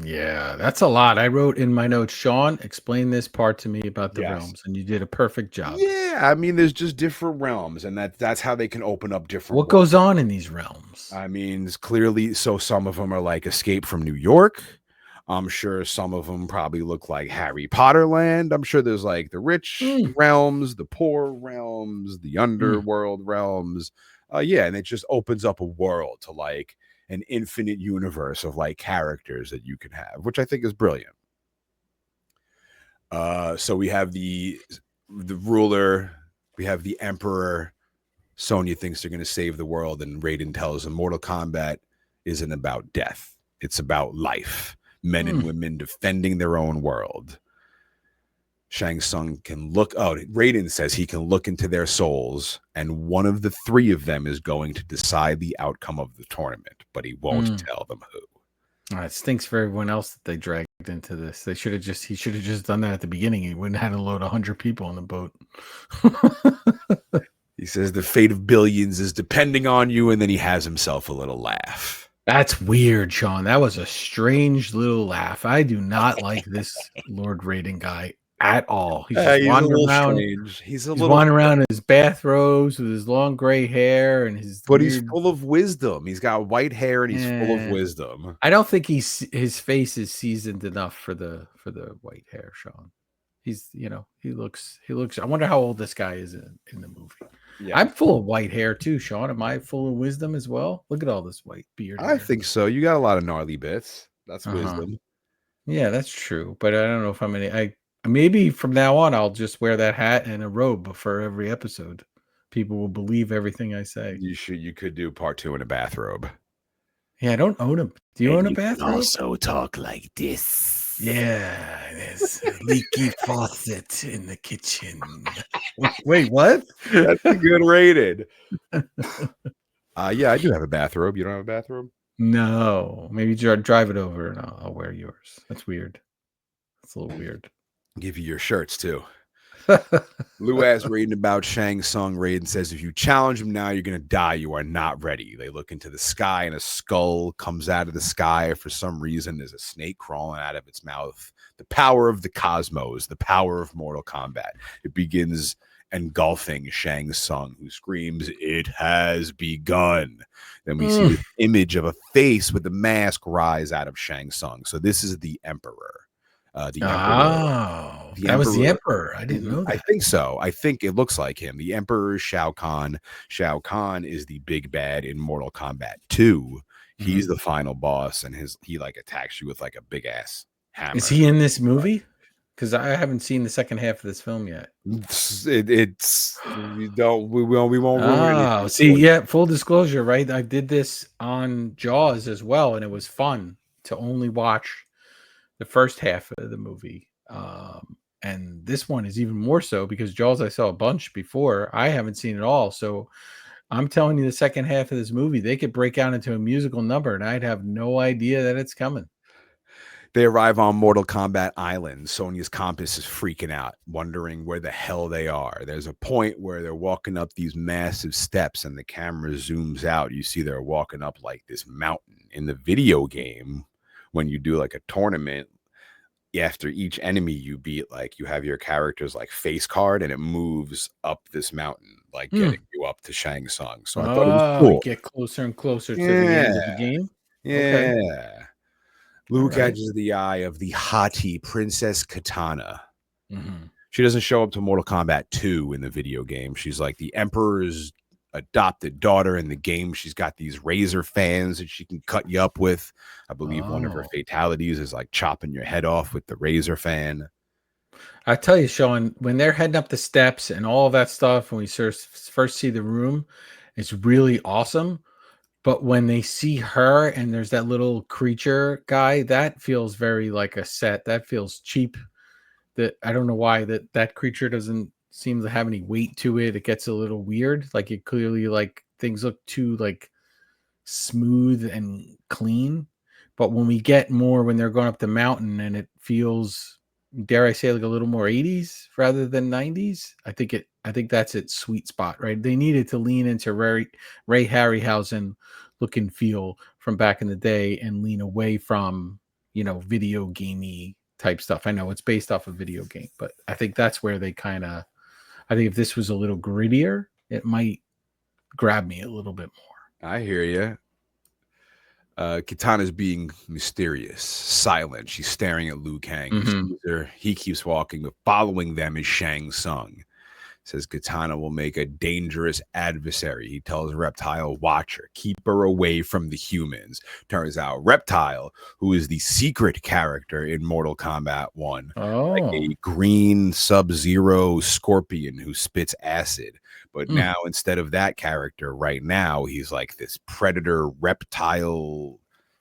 Yeah, that's a lot. I wrote in my notes, Shawn, explain this part to me about the realms, and you did a perfect job. Yeah, I mean, there's just different realms, and that's how they can open up different. What goes on in these realms? I mean, it's clearly, so some of them are like Escape from New York. I'm sure some of them probably look like Harry Potter land. I'm sure there's like the rich realms, the poor realms, the underworld realms. Yeah, and it just opens up a world to like an infinite universe of like characters that you can have, which I think is brilliant. So we have the ruler, we have the emperor. Sonya thinks they're going to save the world, and Raiden tells them Mortal Kombat isn't about death. It's about life. Men and women defending their own world. Shang Tsung can look out. Raiden says he can look into their souls, and one of the 3 of them is going to decide the outcome of the tournament, but he won't tell them who. It stinks for everyone else that they dragged into this. He should have just done that at the beginning. He wouldn't have had to load 100 people on the boat. He says the fate of billions is depending on you, and then he has himself a little laugh. That's weird, Shawn. That was a strange little laugh. I do not like this Lord Raiden guy at all. He's just wandering around. Strange. He's wandering around in his bathrobes with his long gray hair and his. But he's full of wisdom. He's got white hair and he's full of wisdom. I don't think his face is seasoned enough for the white hair, Shawn. He looks. I wonder how old this guy is in the movie. Yeah. I'm full of white hair too, Shawn. Am I full of wisdom as well? Look at all this white beard. I think so. You got a lot of gnarly bits. That's wisdom. Yeah, that's true. But I don't know if I'm any. Maybe from now on I'll just wear that hat and a robe for every episode. People will believe everything I say. You could do part 2 in a bathrobe. Yeah, I don't own a. Do you own a bathrobe? Can also talk like this. Yeah, there's a leaky faucet in the kitchen. Wait, what? That's a good rated. Yeah, I do have a bathrobe. You don't have a bathrobe? No. Maybe drive it over and I'll wear yours. That's weird. That's a little weird. I'll give you your shirts too. Lou asks Raiden about Shang Tsung. Raiden says, if you challenge him now, you're going to die. You are not ready. They look into the sky and a skull comes out of the sky. For some reason, there's a snake crawling out of its mouth. The power of the cosmos, the power of Mortal Kombat. It begins engulfing Shang Tsung, who screams, it has begun. Then we see the image of a face with a mask rise out of Shang Tsung. So this is the Emperor. The Emperor was the Emperor. I didn't know that. I think so. I think it looks like him. The Emperor is Shao Kahn. Shao Kahn is the big bad in Mortal Kombat 2. He's the final boss, and he like attacks you with like a big ass hammer. Is he in this movie? because I haven't seen the second half of this film yet. It's we won't ruin anything. See, yeah, full disclosure, right? I did this on Jaws as well, and it was fun to only watch the first half of the movie. And this one is even more so because Jaws I saw a bunch before. I haven't seen it all, so I'm telling you, the second half of this movie, they could break out into a musical number, and I'd have no idea that it's coming. They arrive on Mortal Kombat Island. Sonya's compass is freaking out, wondering where the hell they are. There's a point where they're walking up these massive steps, and the camera zooms out. You see they're walking up like this mountain. In the video game, when you do like a tournament, after each enemy you beat, like you have your character's like face card, and it moves up this mountain, like getting you up to Shang Tsung. So I thought it was cool. Get closer and closer to the end of the game. Yeah. Okay. Liu catches the eye of the haughty Princess Katana. She doesn't show up to Mortal Kombat 2 in the video game. She's like the Emperor's adopted daughter. In the game, she's got these razor fans that she can cut you up with. I believe one of her fatalities is like chopping your head off with the razor fan. I tell you, Shawn, when they're heading up the steps and all of that stuff, when we first see the room, it's really awesome. But when they see her and there's that little creature guy, that feels very like a set. That feels cheap. That I don't know why that creature doesn't seem to have any weight to it. It gets a little weird. Like it clearly like things look too like smooth and clean. But when we get more when they're going up the mountain and it feels, dare I say, like a little more 80s rather than 90s, I think that's its sweet spot, right? They needed to lean into Ray Harryhausen look and feel from back in the day and lean away from, video gamey type stuff. I know it's based off a video game, but I think that's where they I think if this was a little grittier, it might grab me a little bit more. I hear you. Katana's being mysterious, silent. She's staring at Liu Kang. He keeps walking, but following them is Shang Tsung. Says Katana will make a dangerous adversary. He tells Reptile, watch her, keep her away from the humans. Turns out Reptile, who is the secret character in Mortal Kombat 1, like a green Sub-Zero scorpion who spits acid. But now, instead of that character, right now, he's like this predator reptile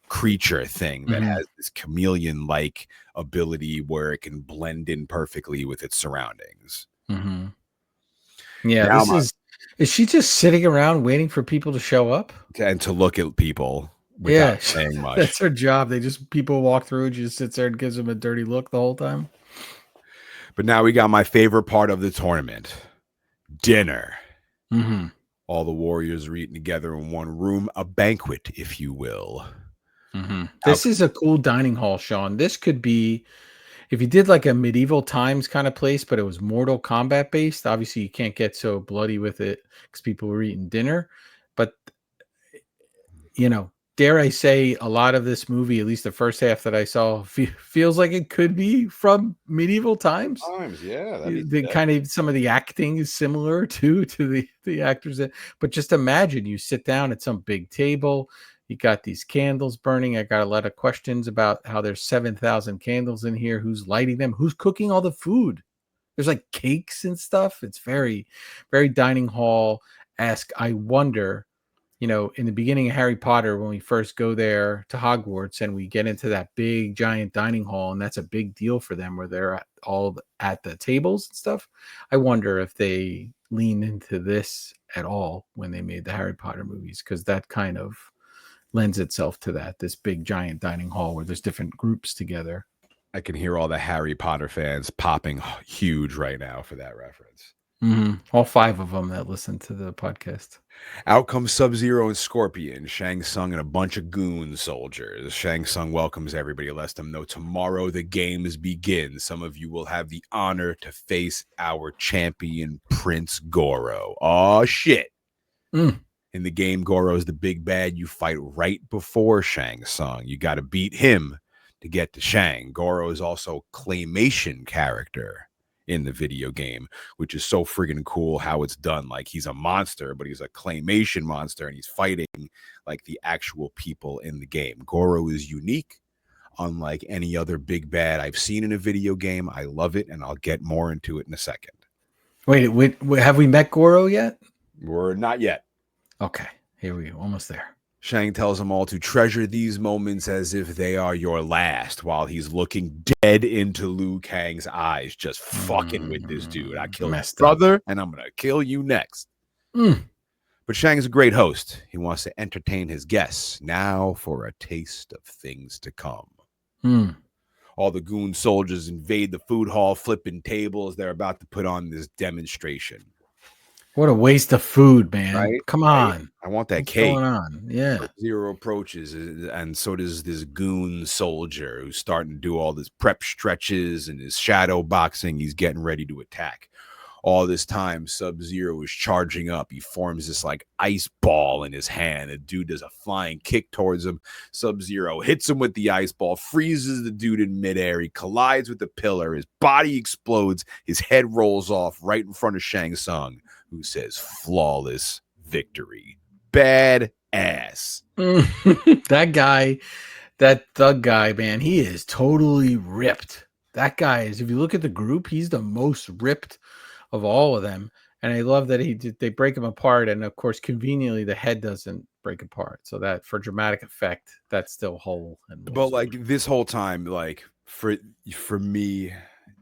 creature thing that has this chameleon-like ability where it can blend in perfectly with its surroundings. Yeah, now is she just sitting around waiting for people to show up? And to look at people without saying much. That's her job. People walk through and she just sits there and gives them a dirty look the whole time. But now we got my favorite part of the tournament. Dinner. All the warriors are eating together in one room, a banquet, if you will. This is a cool dining hall, Shawn. This could be, if you did like a medieval times kind of place, but it was Mortal Kombat based. Obviously, you can't get so bloody with it because people were eating dinner. But, dare I say, a lot of this movie, at least the first half that I saw, feels like it could be from medieval times. The kind of some of the acting is similar to the actors. But just imagine you sit down at some big table. You got these candles burning. I got a lot of questions about how there's 7,000 candles in here. Who's lighting them? Who's cooking all the food? There's like cakes and stuff. It's very, very dining hall-esque. I wonder, in the beginning of Harry Potter, when we first go there to Hogwarts and we get into that big giant dining hall, and that's a big deal for them where they're all at the tables and stuff. I wonder if they lean into this at all when they made the Harry Potter movies, because that kind of lends itself to this big giant dining hall where there's different groups together. I can hear all the Harry Potter fans popping huge right now for that reference. All 5 of them that listen to the podcast. Out comes Sub-Zero and Scorpion, Shang Tsung and a bunch of goon soldiers. Shang Tsung welcomes everybody, lets them know tomorrow the games begin. Some of you will have the honor to face our champion, Prince Goro. Oh, shit. In the game, Goro's the big bad. You fight right before Shang Tsung. You got to beat him to get to Shang. Goro is also a claymation character in the video game, which is so friggin' cool how it's done. Like, he's a monster, but he's a claymation monster, and he's fighting like the actual people in the game. Goro is unique. unlike any other big bad I've seen in a video game. I love it, and I'll get more into it in a second. Wait, have we met Goro yet? We're not yet. Okay, here we go. Almost there. Shang tells them all to treasure these moments as if they are your last, while he's looking dead into Liu Kang's eyes, just fucking with this dude. I killed your brother, and I'm going to kill you next. But Shang is a great host. He wants to entertain his guests. Now for a taste of things to come. All the goon soldiers invade the food hall, flipping tables. They're about to put on this demonstration. What a waste of food, man. Right? Come on. I want that What's cake. going on? Yeah. Zero approaches, and so does this goon soldier who's starting to do all this prep stretches and his shadow boxing. He's getting ready to attack. All this time, Sub-Zero is charging up. He forms this like ice ball in his hand. The dude does a flying kick towards him. Sub-Zero hits him with the ice ball, freezes the dude in midair. He collides with the pillar. His body explodes. His head rolls off right in front of Shang Tsung, who says, "Flawless victory." Bad ass. That guy, that thug guy, man, he is totally ripped. That guy is, if you look at the group, he's the most ripped of all of them. And I love that they break him apart, and of course conveniently the head doesn't break apart, so that for dramatic effect that's still whole. But like this whole time, like for me,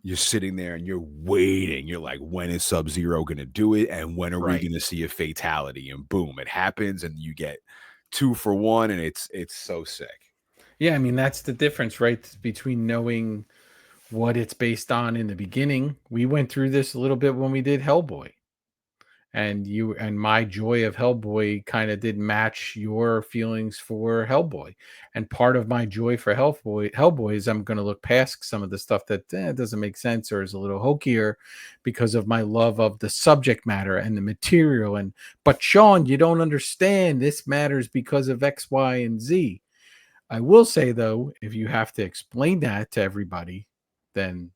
you're sitting there and you're waiting. You're like, when is Sub-Zero gonna do it, and when are we gonna see a fatality? And boom, it happens, and you get 2 for 1, and it's so sick. Yeah, I mean that's the difference, right, between knowing what it's based on in the beginning. We went through this a little bit when we did Hellboy, and you and my joy of Hellboy kind of didn't match your feelings for Hellboy. And part of my joy for Hellboy is I'm going to look past some of the stuff that doesn't make sense or is a little hokier because of my love of the subject matter and the material. But Shawn, you don't understand. This matters because of X, Y, and Z. I will say though, if you have to explain that to everybody, then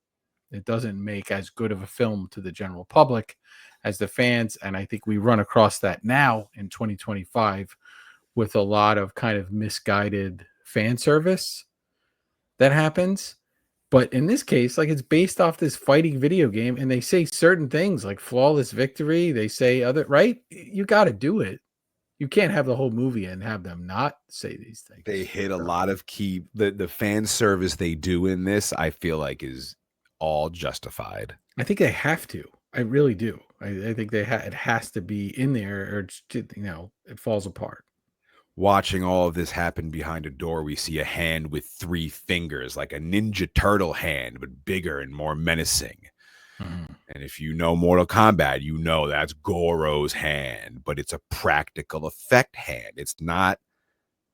it doesn't make as good of a film to the general public as the fans. And I think we run across that now in 2025 with a lot of kind of misguided fan service that happens. But in this case, like, it's based off this fighting video game, and they say certain things like flawless victory. They say other, right? You got to do it. You can't have the whole movie and have them not say these things. They hit a lot of key, the fan service they do in this, I feel like is all justified. I think they have to. I really do. I think it has to be in there, or it's, it falls apart. Watching all of this happen behind a door, we see a hand with 3 fingers, like a Ninja Turtle hand, but bigger and more menacing. And if you know Mortal Kombat, you know that's Goro's hand, but it's a practical effect hand. It's not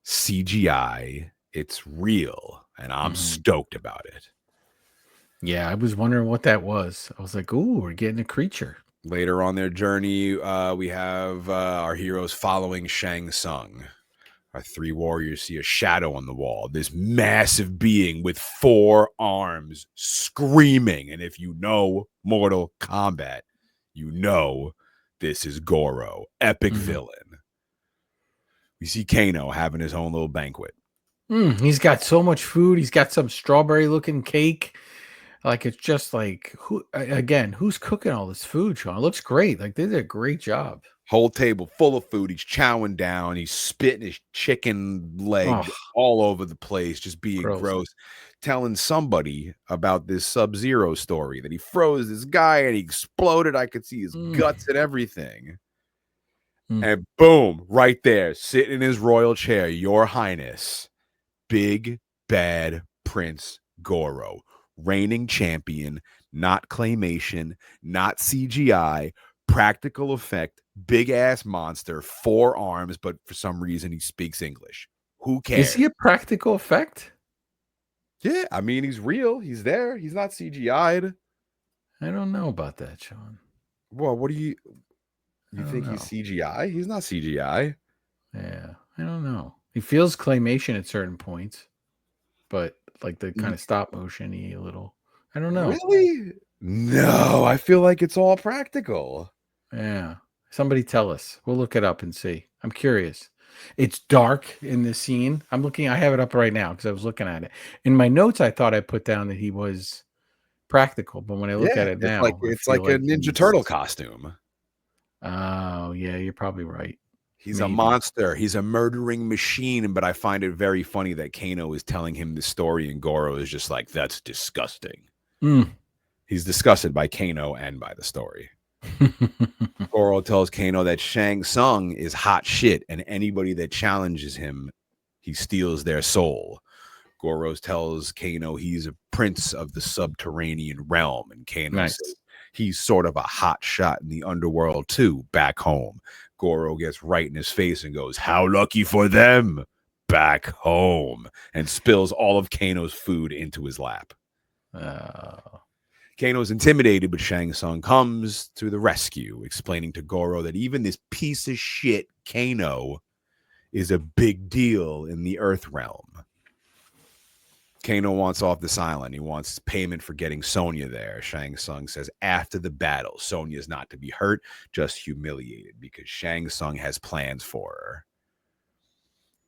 CGI. It's real, and I'm stoked about it. Yeah, I was wondering what that was. I was like, ooh, we're getting a creature. Later on their journey, we have our heroes following Shang Tsung. Our 3 warriors see a shadow on the wall, this massive being with 4 arms screaming. And if you know Mortal Kombat, you know this is Goro, epic villain. We see Kano having his own little banquet. He's got so much food. He's got some strawberry looking cake. Like, it's just like, who's cooking all this food, Shawn? It looks great. Like, they did a great job. Whole table full of food. He's chowing down. He's spitting his chicken leg all over the place, just being gross. Telling somebody about this Sub-Zero story, that he froze this guy and he exploded. I could see his guts and everything. And boom, right there, sitting in his royal chair, Your Highness, Big Bad Prince Goro, reigning champion, not claymation, not CGI, practical effect, big ass monster, 4 arms, but for some reason he speaks English. Who cares? Is he a practical effect? Yeah, I mean, he's real. He's there. He's not CGI'd. I don't know about that, Shawn. Well, what do you think he's CGI? He's not CGI. Yeah, I don't know. He feels claymation at certain points, but like the kind of stop motion-y a little. I don't know. Really? No, I feel like it's all practical. Yeah. Somebody tell us. We'll look it up and see. I'm curious. It's dark in this scene. I have it up right now because I was looking at it. In my notes, I thought I put down that he was practical, but when I look at it now, I it's feel like a like Ninja Turtle costume. Oh, yeah, you're probably right. He's a monster. He's a murdering machine, but I find it very funny that Kano is telling him the story and Goro is just like, that's disgusting. He's disgusted by Kano and by the story. Goro tells Kano that Shang Tsung is hot shit, and anybody that challenges him, he steals their soul. Goro tells Kano he's a prince of the subterranean realm, and Kano says he's sort of a hot shot in the underworld too, back home. Goro gets right in his face and goes, "How lucky for them, back home," and spills all of Kano's food into his lap. Kano's intimidated, but Shang Tsung comes to the rescue, explaining to Goro that even this piece of shit Kano is a big deal in the Earth realm. Kano wants off this island. He wants payment for getting Sonya there. Shang Tsung says after the battle, Sonya's not to be hurt, just humiliated, because Shang Tsung has plans for her.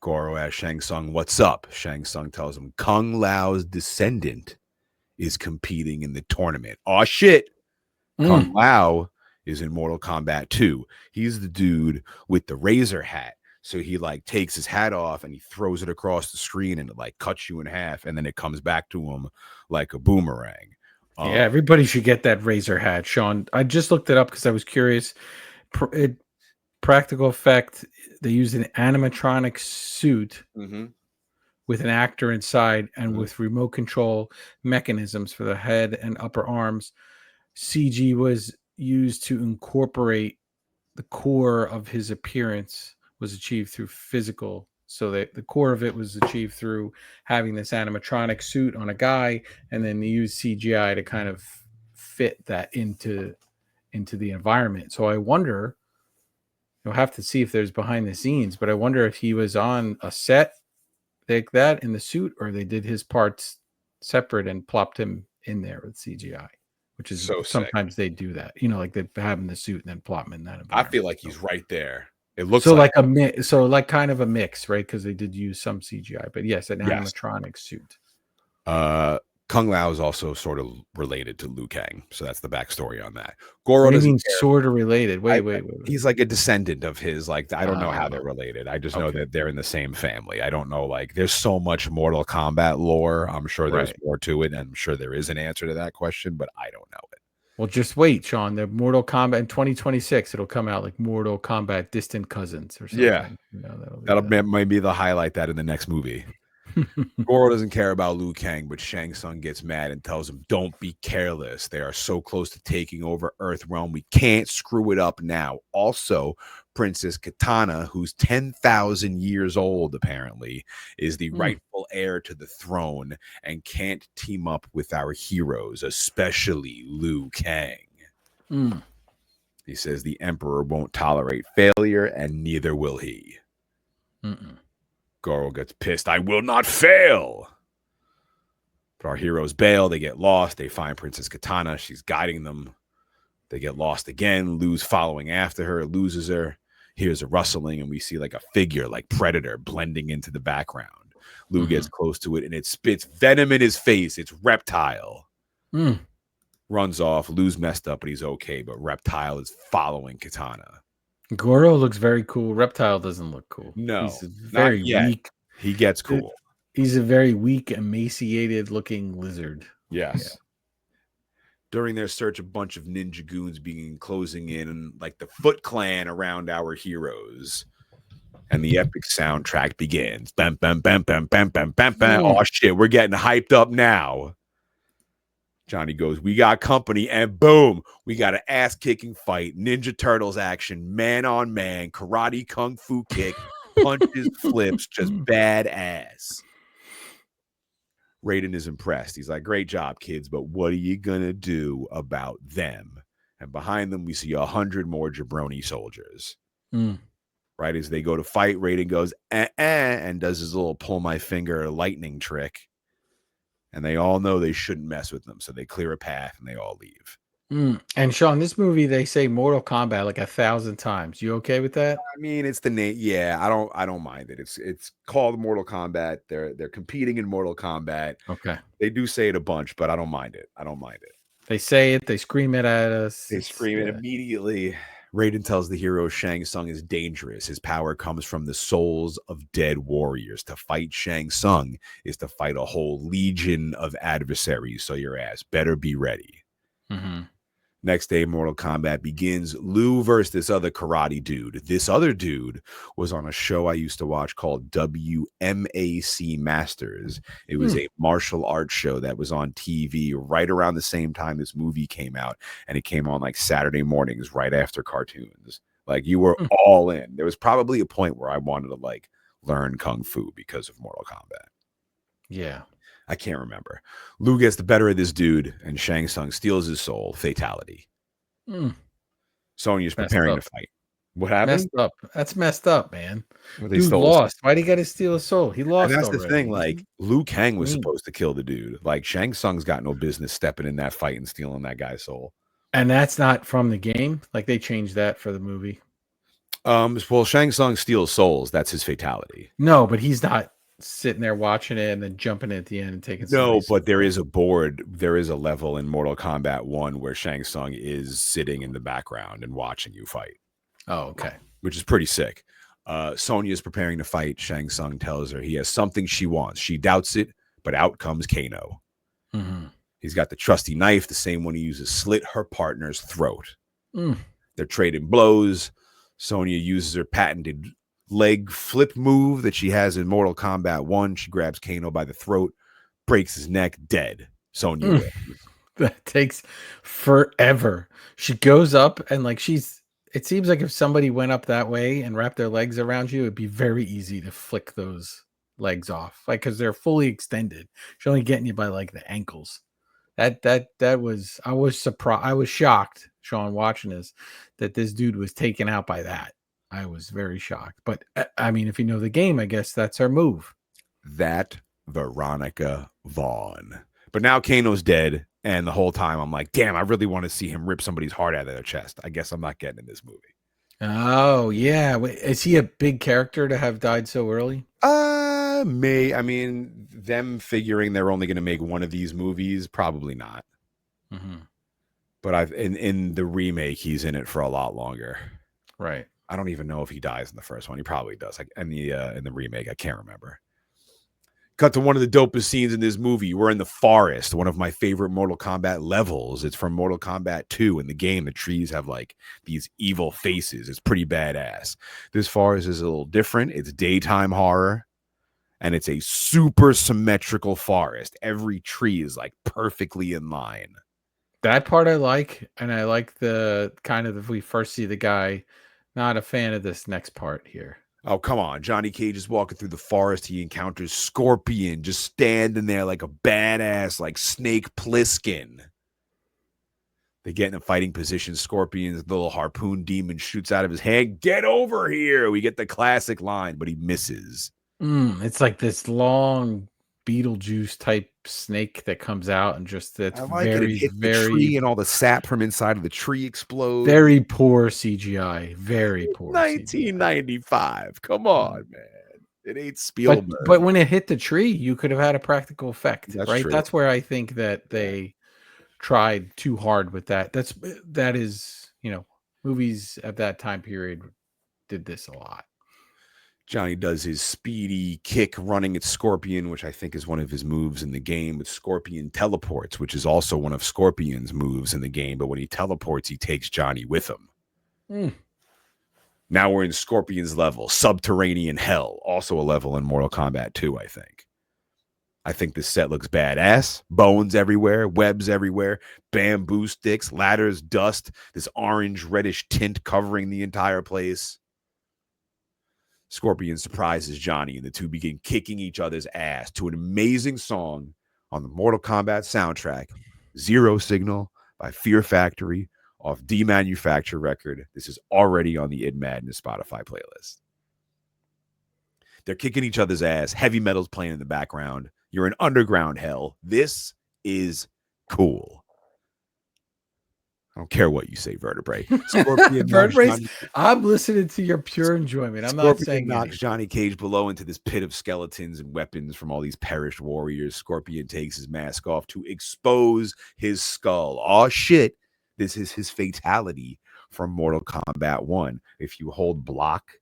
Goro asks Shang Tsung, "What's up?" Shang Tsung tells him Kung Lao's descendant is competing in the tournament. Oh shit. Kung Lao is in Mortal Kombat 2. He's the dude with the razor hat. So he like takes his hat off and he throws it across the screen and it like cuts you in half and then it comes back to him like a boomerang. Yeah, everybody should get that razor hat, Shawn. I just looked it up because I was curious. Practical effect, they used an animatronic suit with an actor inside and with remote control mechanisms for the head and upper arms. CG was used to incorporate the core of his appearance was achieved through physical. So that the core of it was achieved through having this animatronic suit on a guy, and then they used CGI to kind of fit that into the environment. So I wonder, you'll have to see if there's behind the scenes, but I wonder if he was on a set like that in the suit, or they did his parts separate and plopped him in there with CGI, which is so sometimes they do that, like they have him in the suit and then plop him in that environment. I feel like he's right there. It looks so like a mix, so like kind of a mix, right? Because they did use some CGI, but yes, an animatronic suit. Kung Lao is also sort of related to Liu Kang, so that's the backstory on that. Goro what do you doesn't mean care. Sort of related? Wait. He's like a descendant of his. Like I don't know how they're related. I just know that they're in the same family. I don't know. Like there's so much Mortal Kombat lore. I'm sure there's more to it, and I'm sure there is an answer to that question, but I don't know it. Well, just wait, Shawn. The Mortal Kombat in 2026, it'll come out like Mortal Kombat Distant Cousins or something. Yeah, that'll might be the highlight that in the next movie. Goro doesn't care about Liu Kang, but Shang Tsung gets mad and tells him, "Don't be careless. They are so close to taking over Earth Realm. We can't screw it up now." Also, Princess Kitana, who's 10,000 years old, apparently, is the rightful heir to the throne and can't team up with our heroes, especially Liu Kang. He says the Emperor won't tolerate failure, and neither will he. Goro gets pissed. "I will not fail." But our heroes bail. They get lost. They find Princess Kitana. She's guiding them. They get lost again. Liu's following after her. Loses her. Here's a rustling, and we see like a figure, like Predator, blending into the background. Liu gets close to it, and it spits venom in his face. It's Reptile. Runs off. Liu's messed up, but he's okay. But Reptile is following Kitana. Goro looks very cool. Reptile doesn't look cool. No, he's very weak. He gets cool. He's a very weak, emaciated looking lizard. Yes. Yeah. During their search, a bunch of ninja goons begin closing in, like the Foot Clan, around our heroes. And the epic soundtrack begins. Bam, bam, bam, bam, bam, bam, bam, bam. Oh, shit, we're getting hyped up now. Johnny goes, "We got company," and boom, we got an ass-kicking fight, Ninja Turtles action, man on man, karate kung fu kick, punches, flips, just badass. Raiden is impressed. He's like, "Great job, kids, but what are you gonna do about them?" And behind them, we see 100 more jabroni soldiers. Right as they go to fight, Raiden goes, and does his little pull my finger lightning trick. And they all know they shouldn't mess with them, so they clear a path and they all leave. And Shawn, this movie, they say Mortal Kombat like 1,000 times. You okay with that? I mean, it's the name. Yeah, I don't mind it. It's called Mortal Kombat. They're competing in Mortal Kombat. Okay. They do say it a bunch, but I don't mind it. I don't mind it. They say it. They scream it at us. They scream it immediately. Raiden tells the hero Shang Tsung is dangerous. His power comes from the souls of dead warriors. To fight Shang Tsung is to fight a whole legion of adversaries. So your ass better be ready. Mm-hmm. Next day, Mortal Kombat begins. Liu versus this other karate dude. This other dude was on a show I used to watch called WMAC Masters. It was a martial arts show that was on TV right around the same time this movie came out. And it came on like Saturday mornings right after cartoons. Like you were all in. There was probably a point where I wanted to like learn Kung Fu because of Mortal Kombat. Yeah. I can't remember. Liu gets the better of this dude, and Shang Tsung steals his soul. Fatality. Sonya's preparing to fight. What happened? Messed up. That's messed up, man. Well, Dude lost. Why'd he got to steal his soul? He lost. And that's already. the thing. Like Liu Kang was supposed to kill the dude. Like Shang Tsung's got no business stepping in that fight and stealing that guy's soul. And that's not from the game. Like they changed that for the movie. Well, Shang Tsung steals souls. That's his fatality. No, but he's not sitting there watching it and then jumping at the end and taking. No, but there is a board. There is a level in Mortal Kombat 1 where Shang Tsung is sitting in the background and watching you fight. Oh, okay. Which is pretty sick. Sonya is preparing to fight. Shang Tsung tells her he has something she wants. She doubts it, but out comes Kano. Mm-hmm. He's got the trusty knife, the same one he uses to slit her partner's throat. They're trading blows. Sonya uses her patented leg flip move that she has in Mortal Kombat 1. She grabs Kano by the throat, breaks his neck, dead. Sonya wins. That takes forever. She goes up and like it seems like if somebody went up that way and wrapped their legs around you, it'd be very easy to flick those legs off. Like because they're fully extended. She's only getting you by like the ankles. I was surprised. I was shocked, Shawn, watching this, that this dude was taken out by that. I was very shocked. But I mean, if you know the game, I guess that's her move. That Veronica Vaughn. But now Kano's dead. And the whole time I'm like, damn, I really want to see him rip somebody's heart out of their chest. I guess I'm not getting in this movie. Oh, yeah. Wait, is he a big character to have died so early? I mean, them figuring they're only going to make one of these movies, probably not. Mm-hmm. But in the remake, he's in it for a lot longer. Right. I don't even know if he dies in the first one. He probably does. Like in the remake, I can't remember. Cut to one of the dopest scenes in this movie. We're in the forest, one of my favorite Mortal Kombat levels. It's from Mortal Kombat 2. In the game, the trees have like these evil faces. It's pretty badass. This forest is a little different. It's daytime horror, and it's a super symmetrical forest. Every tree is like perfectly in line. That part I like, and I like the kind of if we first see the guy. Not a fan of this next part here. Oh, come on. Johnny Cage is walking through the forest. He encounters Scorpion just standing there like a badass, like Snake Plissken. They get in a fighting position. Scorpion's little harpoon demon shoots out of his hand. Get over here. We get the classic line, but he misses. It's like this long Beetlejuice type snake that comes out and just that's very, the tree and all the sap from inside of the tree explodes. Very poor CGI. Very poor. 1995. CGI. Come on, man. It ain't Spielberg. But when it hit the tree, you could have had a practical effect, right? True. That's where I think that they tried too hard with that. That is, movies at that time period did this a lot. Johnny does his speedy kick running at Scorpion, which I think is one of his moves in the game, with Scorpion teleports, which is also one of Scorpion's moves in the game. But when he teleports, he takes Johnny with him. Now we're in Scorpion's level, Subterranean Hell, also a level in Mortal Kombat 2, I think. I think this set looks badass. Bones everywhere, webs everywhere, bamboo sticks, ladders, dust, this orange reddish tint covering the entire place. Scorpion surprises Johnny, and the two begin kicking each other's ass to an amazing song on the Mortal Kombat soundtrack, Zero Signal by Fear Factory off Demanufacture record. This is already on the Id Madness Spotify playlist. They're kicking each other's ass. Heavy metal's playing in the background. You're in underground hell. This is cool. don't care what you say, Vertebrae. Scorpion Vertebrae. I'm listening to your pure enjoyment. I'm not saying knocks anything. Johnny Cage below into this pit of skeletons and weapons from all these perished warriors. Scorpion takes his mask off to expose his skull. Oh shit! This is his fatality from Mortal Kombat 1. If you hold block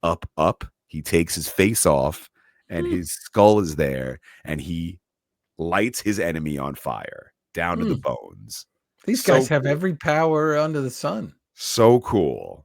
up, he takes his face off, and his skull is there, and he lights his enemy on fire down to the bones. These guys have every power under the sun. So cool.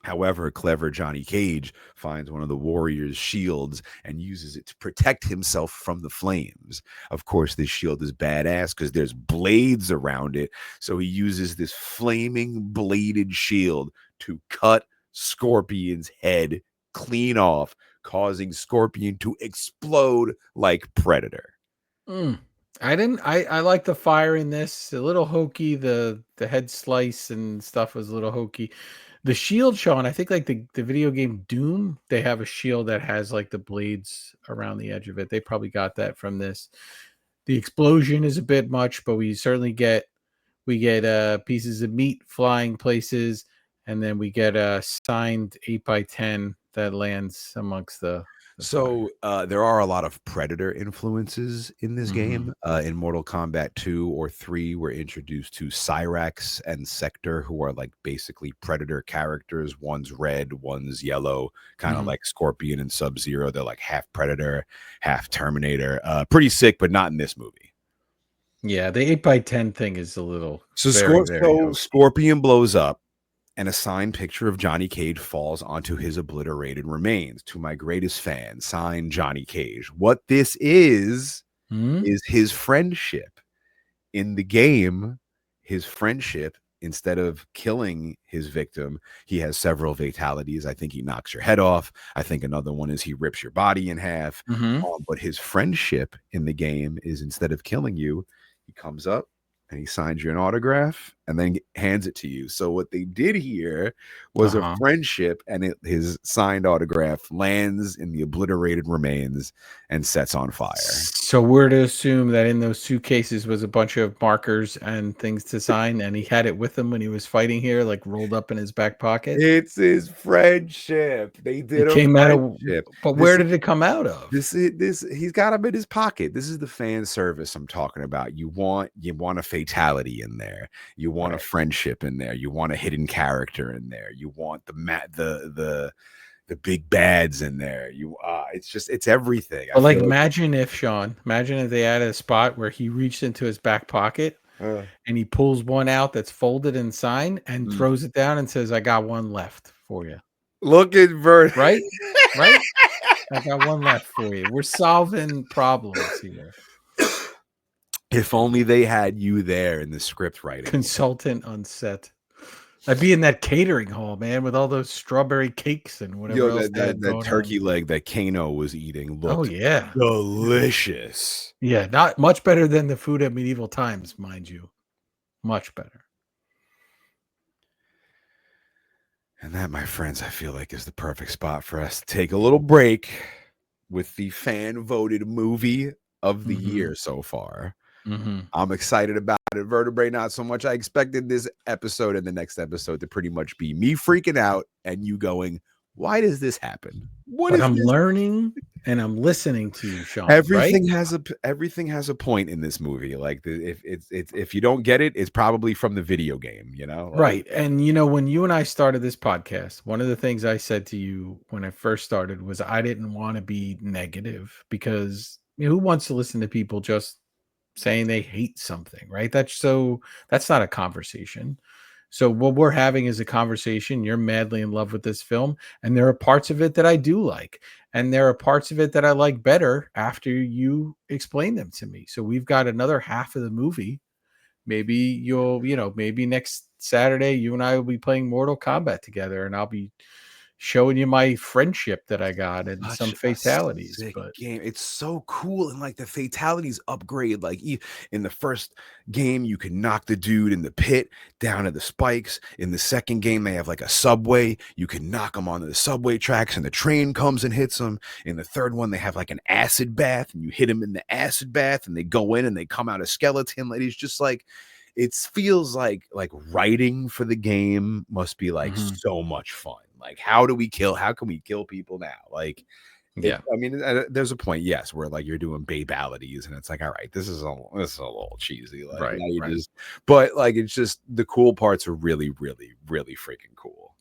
However, clever Johnny Cage finds one of the warrior's shields and uses it to protect himself from the flames. Of course, this shield is badass because there's blades around it. So he uses this flaming bladed shield to cut Scorpion's head clean off, causing Scorpion to explode like Predator. I like the fire in this. A little hokey. The head slice and stuff was a little hokey. The shield, Shawn, I think like the video game Doom, they have a shield that has like the blades around the edge of it. They probably got that from this. The explosion is a bit much, but we certainly get pieces of meat flying places, and then we get a signed 8x10 that lands amongst the So there are a lot of Predator influences in this game. In Mortal Kombat 2 or 3, we're introduced to Cyrax and Sector, who are like basically Predator characters. One's red, one's yellow, kind of like Scorpion and Sub-Zero. They're like half Predator, half Terminator. Pretty sick, but not in this movie. Yeah, the 8x10 thing is a little... So Scorpion blows up, and a signed picture of Johnny Cage falls onto his obliterated remains. To my greatest fan, signed Johnny Cage. What this is his friendship. In the game, his friendship, instead of killing his victim, he has several fatalities. I think he knocks your head off. I think another one is he rips your body in half. But his friendship in the game is, instead of killing you, he comes up and he signs you an autograph and then hands it to you. So what they did here was a friendship, and his signed autograph lands in the obliterated remains and sets on fire. So we're to assume that in those suitcases was a bunch of markers and things to sign, and he had it with him when he was fighting here, like rolled up in his back pocket. It's his friendship. They did it came out of, but where did it come out of? This he's got him in his pocket. This is the fan service I'm talking about. You want a fatality in there. You want a friendship in there. You want a hidden character in there. You want the big bads in there. It's everything. But like, imagine if they added a spot where he reached into his back pocket and he pulls one out that's folded and signed and throws it down and says, "I got one left for you." Look at Vert. Right? I got one left for you. We're solving problems here. If only they had you there in the script writing. Consultant on set. I'd be in that catering hall, man, with all those strawberry cakes and whatever else. That turkey leg that Kano was eating looked delicious. Yeah, not much better than the food at medieval times, mind you. Much better. And that, my friends, I feel like is the perfect spot for us to take a little break with the fan-voted movie of the year so far. I'm excited about it. Vertebrae, not so much. I expected this episode and the next episode to pretty much be me freaking out and you going, "Why does this happen?" I'm learning and I'm listening to you, Shawn. Everything has a point in this movie. Like, if you don't get it, it's probably from the video game, you know? Right. And when you and I started this podcast, one of the things I said to you when I first started was I didn't want to be negative, because who wants to listen to people just saying they hate something, right? That's not a conversation. So what we're having is a conversation. You're madly in love with this film, and there are parts of it that I do like, and there are parts of it that I like better after you explain them to me. So we've got another half of the movie. Maybe maybe next Saturday you and I will be playing Mortal Kombat together, and I'll be showing you my friendship that I got and some fatalities. But game, it's so cool, and like the fatalities upgrade. Like in the first game, you can knock the dude in the pit down to the spikes. In the second game, they have like a subway. You can knock them onto the subway tracks, and the train comes and hits them. In the third one, they have like an acid bath, and you hit them in the acid bath, and they go in and they come out a skeleton. Like, it's just like, it feels like writing for the game must be like so much fun. Like, how can we kill people now? Like, yeah, I mean, there's a point, yes, where like you're doing babalities, and it's like, all right, this is a little cheesy, like, right, now you right. just, but like, it's just the cool parts are really, really, really freaking cool.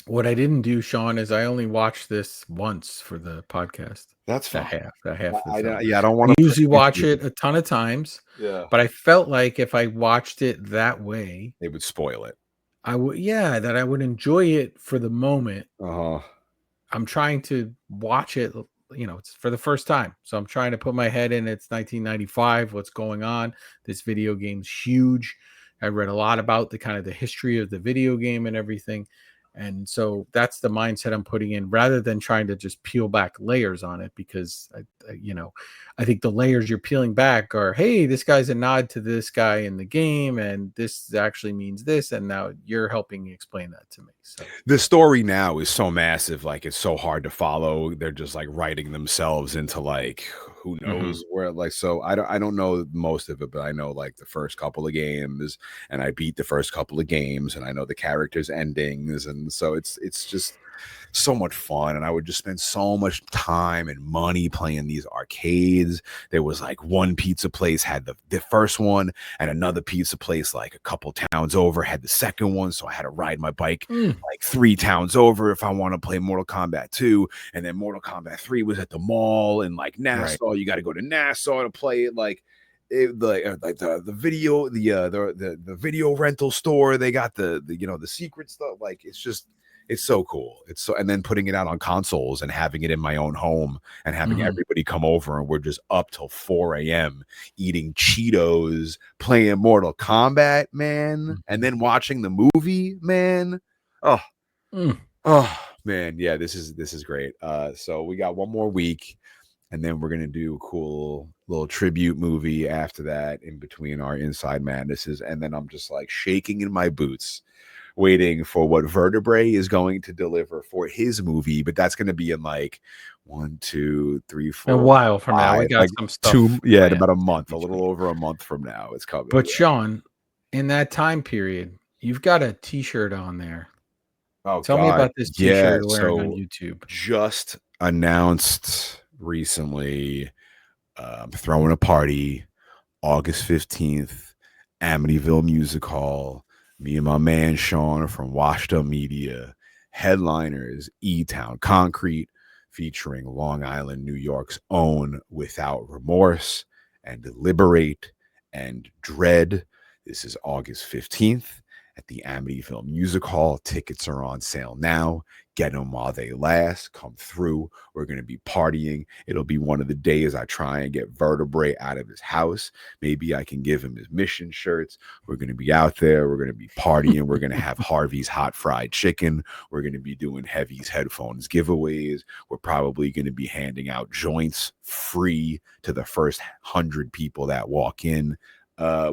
What I didn't do, Shawn, is I only watched this once for the podcast. That's fine. That half of the film. I don't want to usually watch it a ton of times. Yeah, but I felt like if I watched it that way, it would spoil it. I would, that I would enjoy it for the moment. I'm trying to watch it, it's for the first time. So I'm trying to put my head in. It's 1995. What's going on? This video game's huge. I read a lot about the kind of the history of the video game and everything. And so that's the mindset I'm putting in rather than trying to just peel back layers on it, because I think the layers you're peeling back are, hey, this guy's a nod to this guy in the game, and this actually means this, and now you're helping me explain that to me. So the story now is so massive, like it's so hard to follow. They're just like writing themselves into like who knows where, like, so I don't know most of it, but I know like the first couple of games, and I beat the first couple of games, and I know the characters' endings, and so it's just so much fun. And I would just spend so much time and money playing these arcades. There was like one pizza place had the first one, and another pizza place like a couple towns over had the second one, so I had to ride my bike like 3 towns over if I want to play Mortal Kombat 2. And then Mortal Kombat 3 was at the mall in like Nassau. You got to go to Nassau to play it. Like the video rental store, they got the secret stuff. Like, it's so cool. And then putting it out on consoles and having it in my own home and having everybody come over, and we're just up till 4 a.m. eating Cheetos, playing Mortal Kombat, man, and then watching the movie, man. Oh man, yeah, this is great. So we got one more week, and then we're gonna do a cool little tribute movie after that in between our Inside Madnesses, and then I'm just like shaking in my boots waiting for what Vertebrae is going to deliver for his movie, but that's going to be in like 1, 2, 3, 4, a while from 5, now. We got like some stuff. in about a month, a little over a month from now, it's coming. But Shawn, in that time period, you've got a T-shirt on there. Oh, tell me about this T-shirt you're wearing on YouTube. Just announced recently, throwing a party August 15th, Amityville Music Hall. Me and my man Shawn from Washed Up Media, headliners E-Town Concrete, featuring Long Island, New York's own Without Remorse and Deliberate and Dread. This is August 15th at the Amityville Music Hall. Tickets are on sale now. Get them while they last. Come through. We're going to be partying. It'll be one of the days I try and get Vertebrae out of his house. Maybe I can give him his mission shirts. We're going to be out there. We're going to be partying. We're going to have Harvey's hot fried chicken. We're going to be doing Heavy's headphones giveaways. We're probably going to be handing out joints free to the first 100 people that walk in.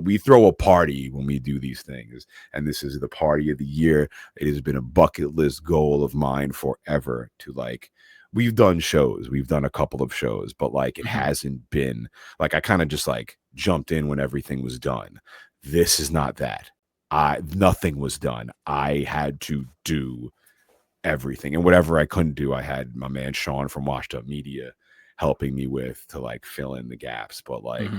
We throw a party when we do these things, and this is the party of the year. It has been a bucket list goal of mine forever to, like, we've done a couple of shows, but like it hasn't been like, I kind of just like jumped in when everything was done. This is not that. Nothing was done. I had to do everything, and whatever I couldn't do, I had my man Shawn from Washed Up Media helping me with to like fill in the gaps. But like,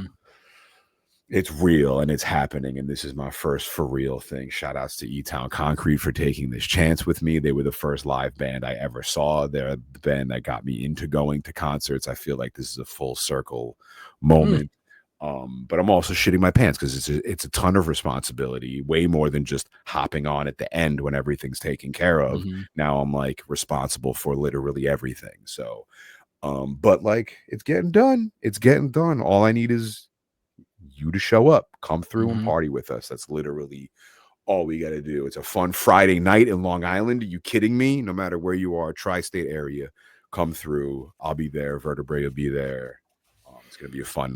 it's real and it's happening, and this is my first for real thing. Shout outs to E-Town Concrete for taking this chance with me. They were the first live band I ever saw. They're the band that got me into going to concerts. I feel like this is a full circle moment. But I'm also shitting my pants because it's a ton of responsibility, way more than just hopping on at the end when everything's taken care of. Now I'm like responsible for literally everything. So but like, it's getting done. All I need is you to show up, come through and party with us. That's literally all we got to do. It's a fun Friday night in Long Island. Are you kidding me? No matter where you are, tri-state area, come through. I'll be there. Vertebrae will be there. It's going to be a fun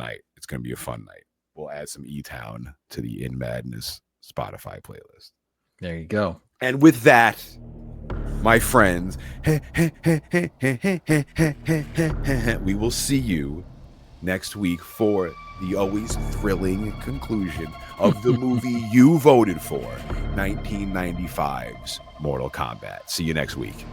night. We'll add some E-Town to the In Madness Spotify playlist. There you go. And with that, my friends, we will see you next week for the always thrilling conclusion of the movie you voted for, 1995's Mortal Kombat. See you next week.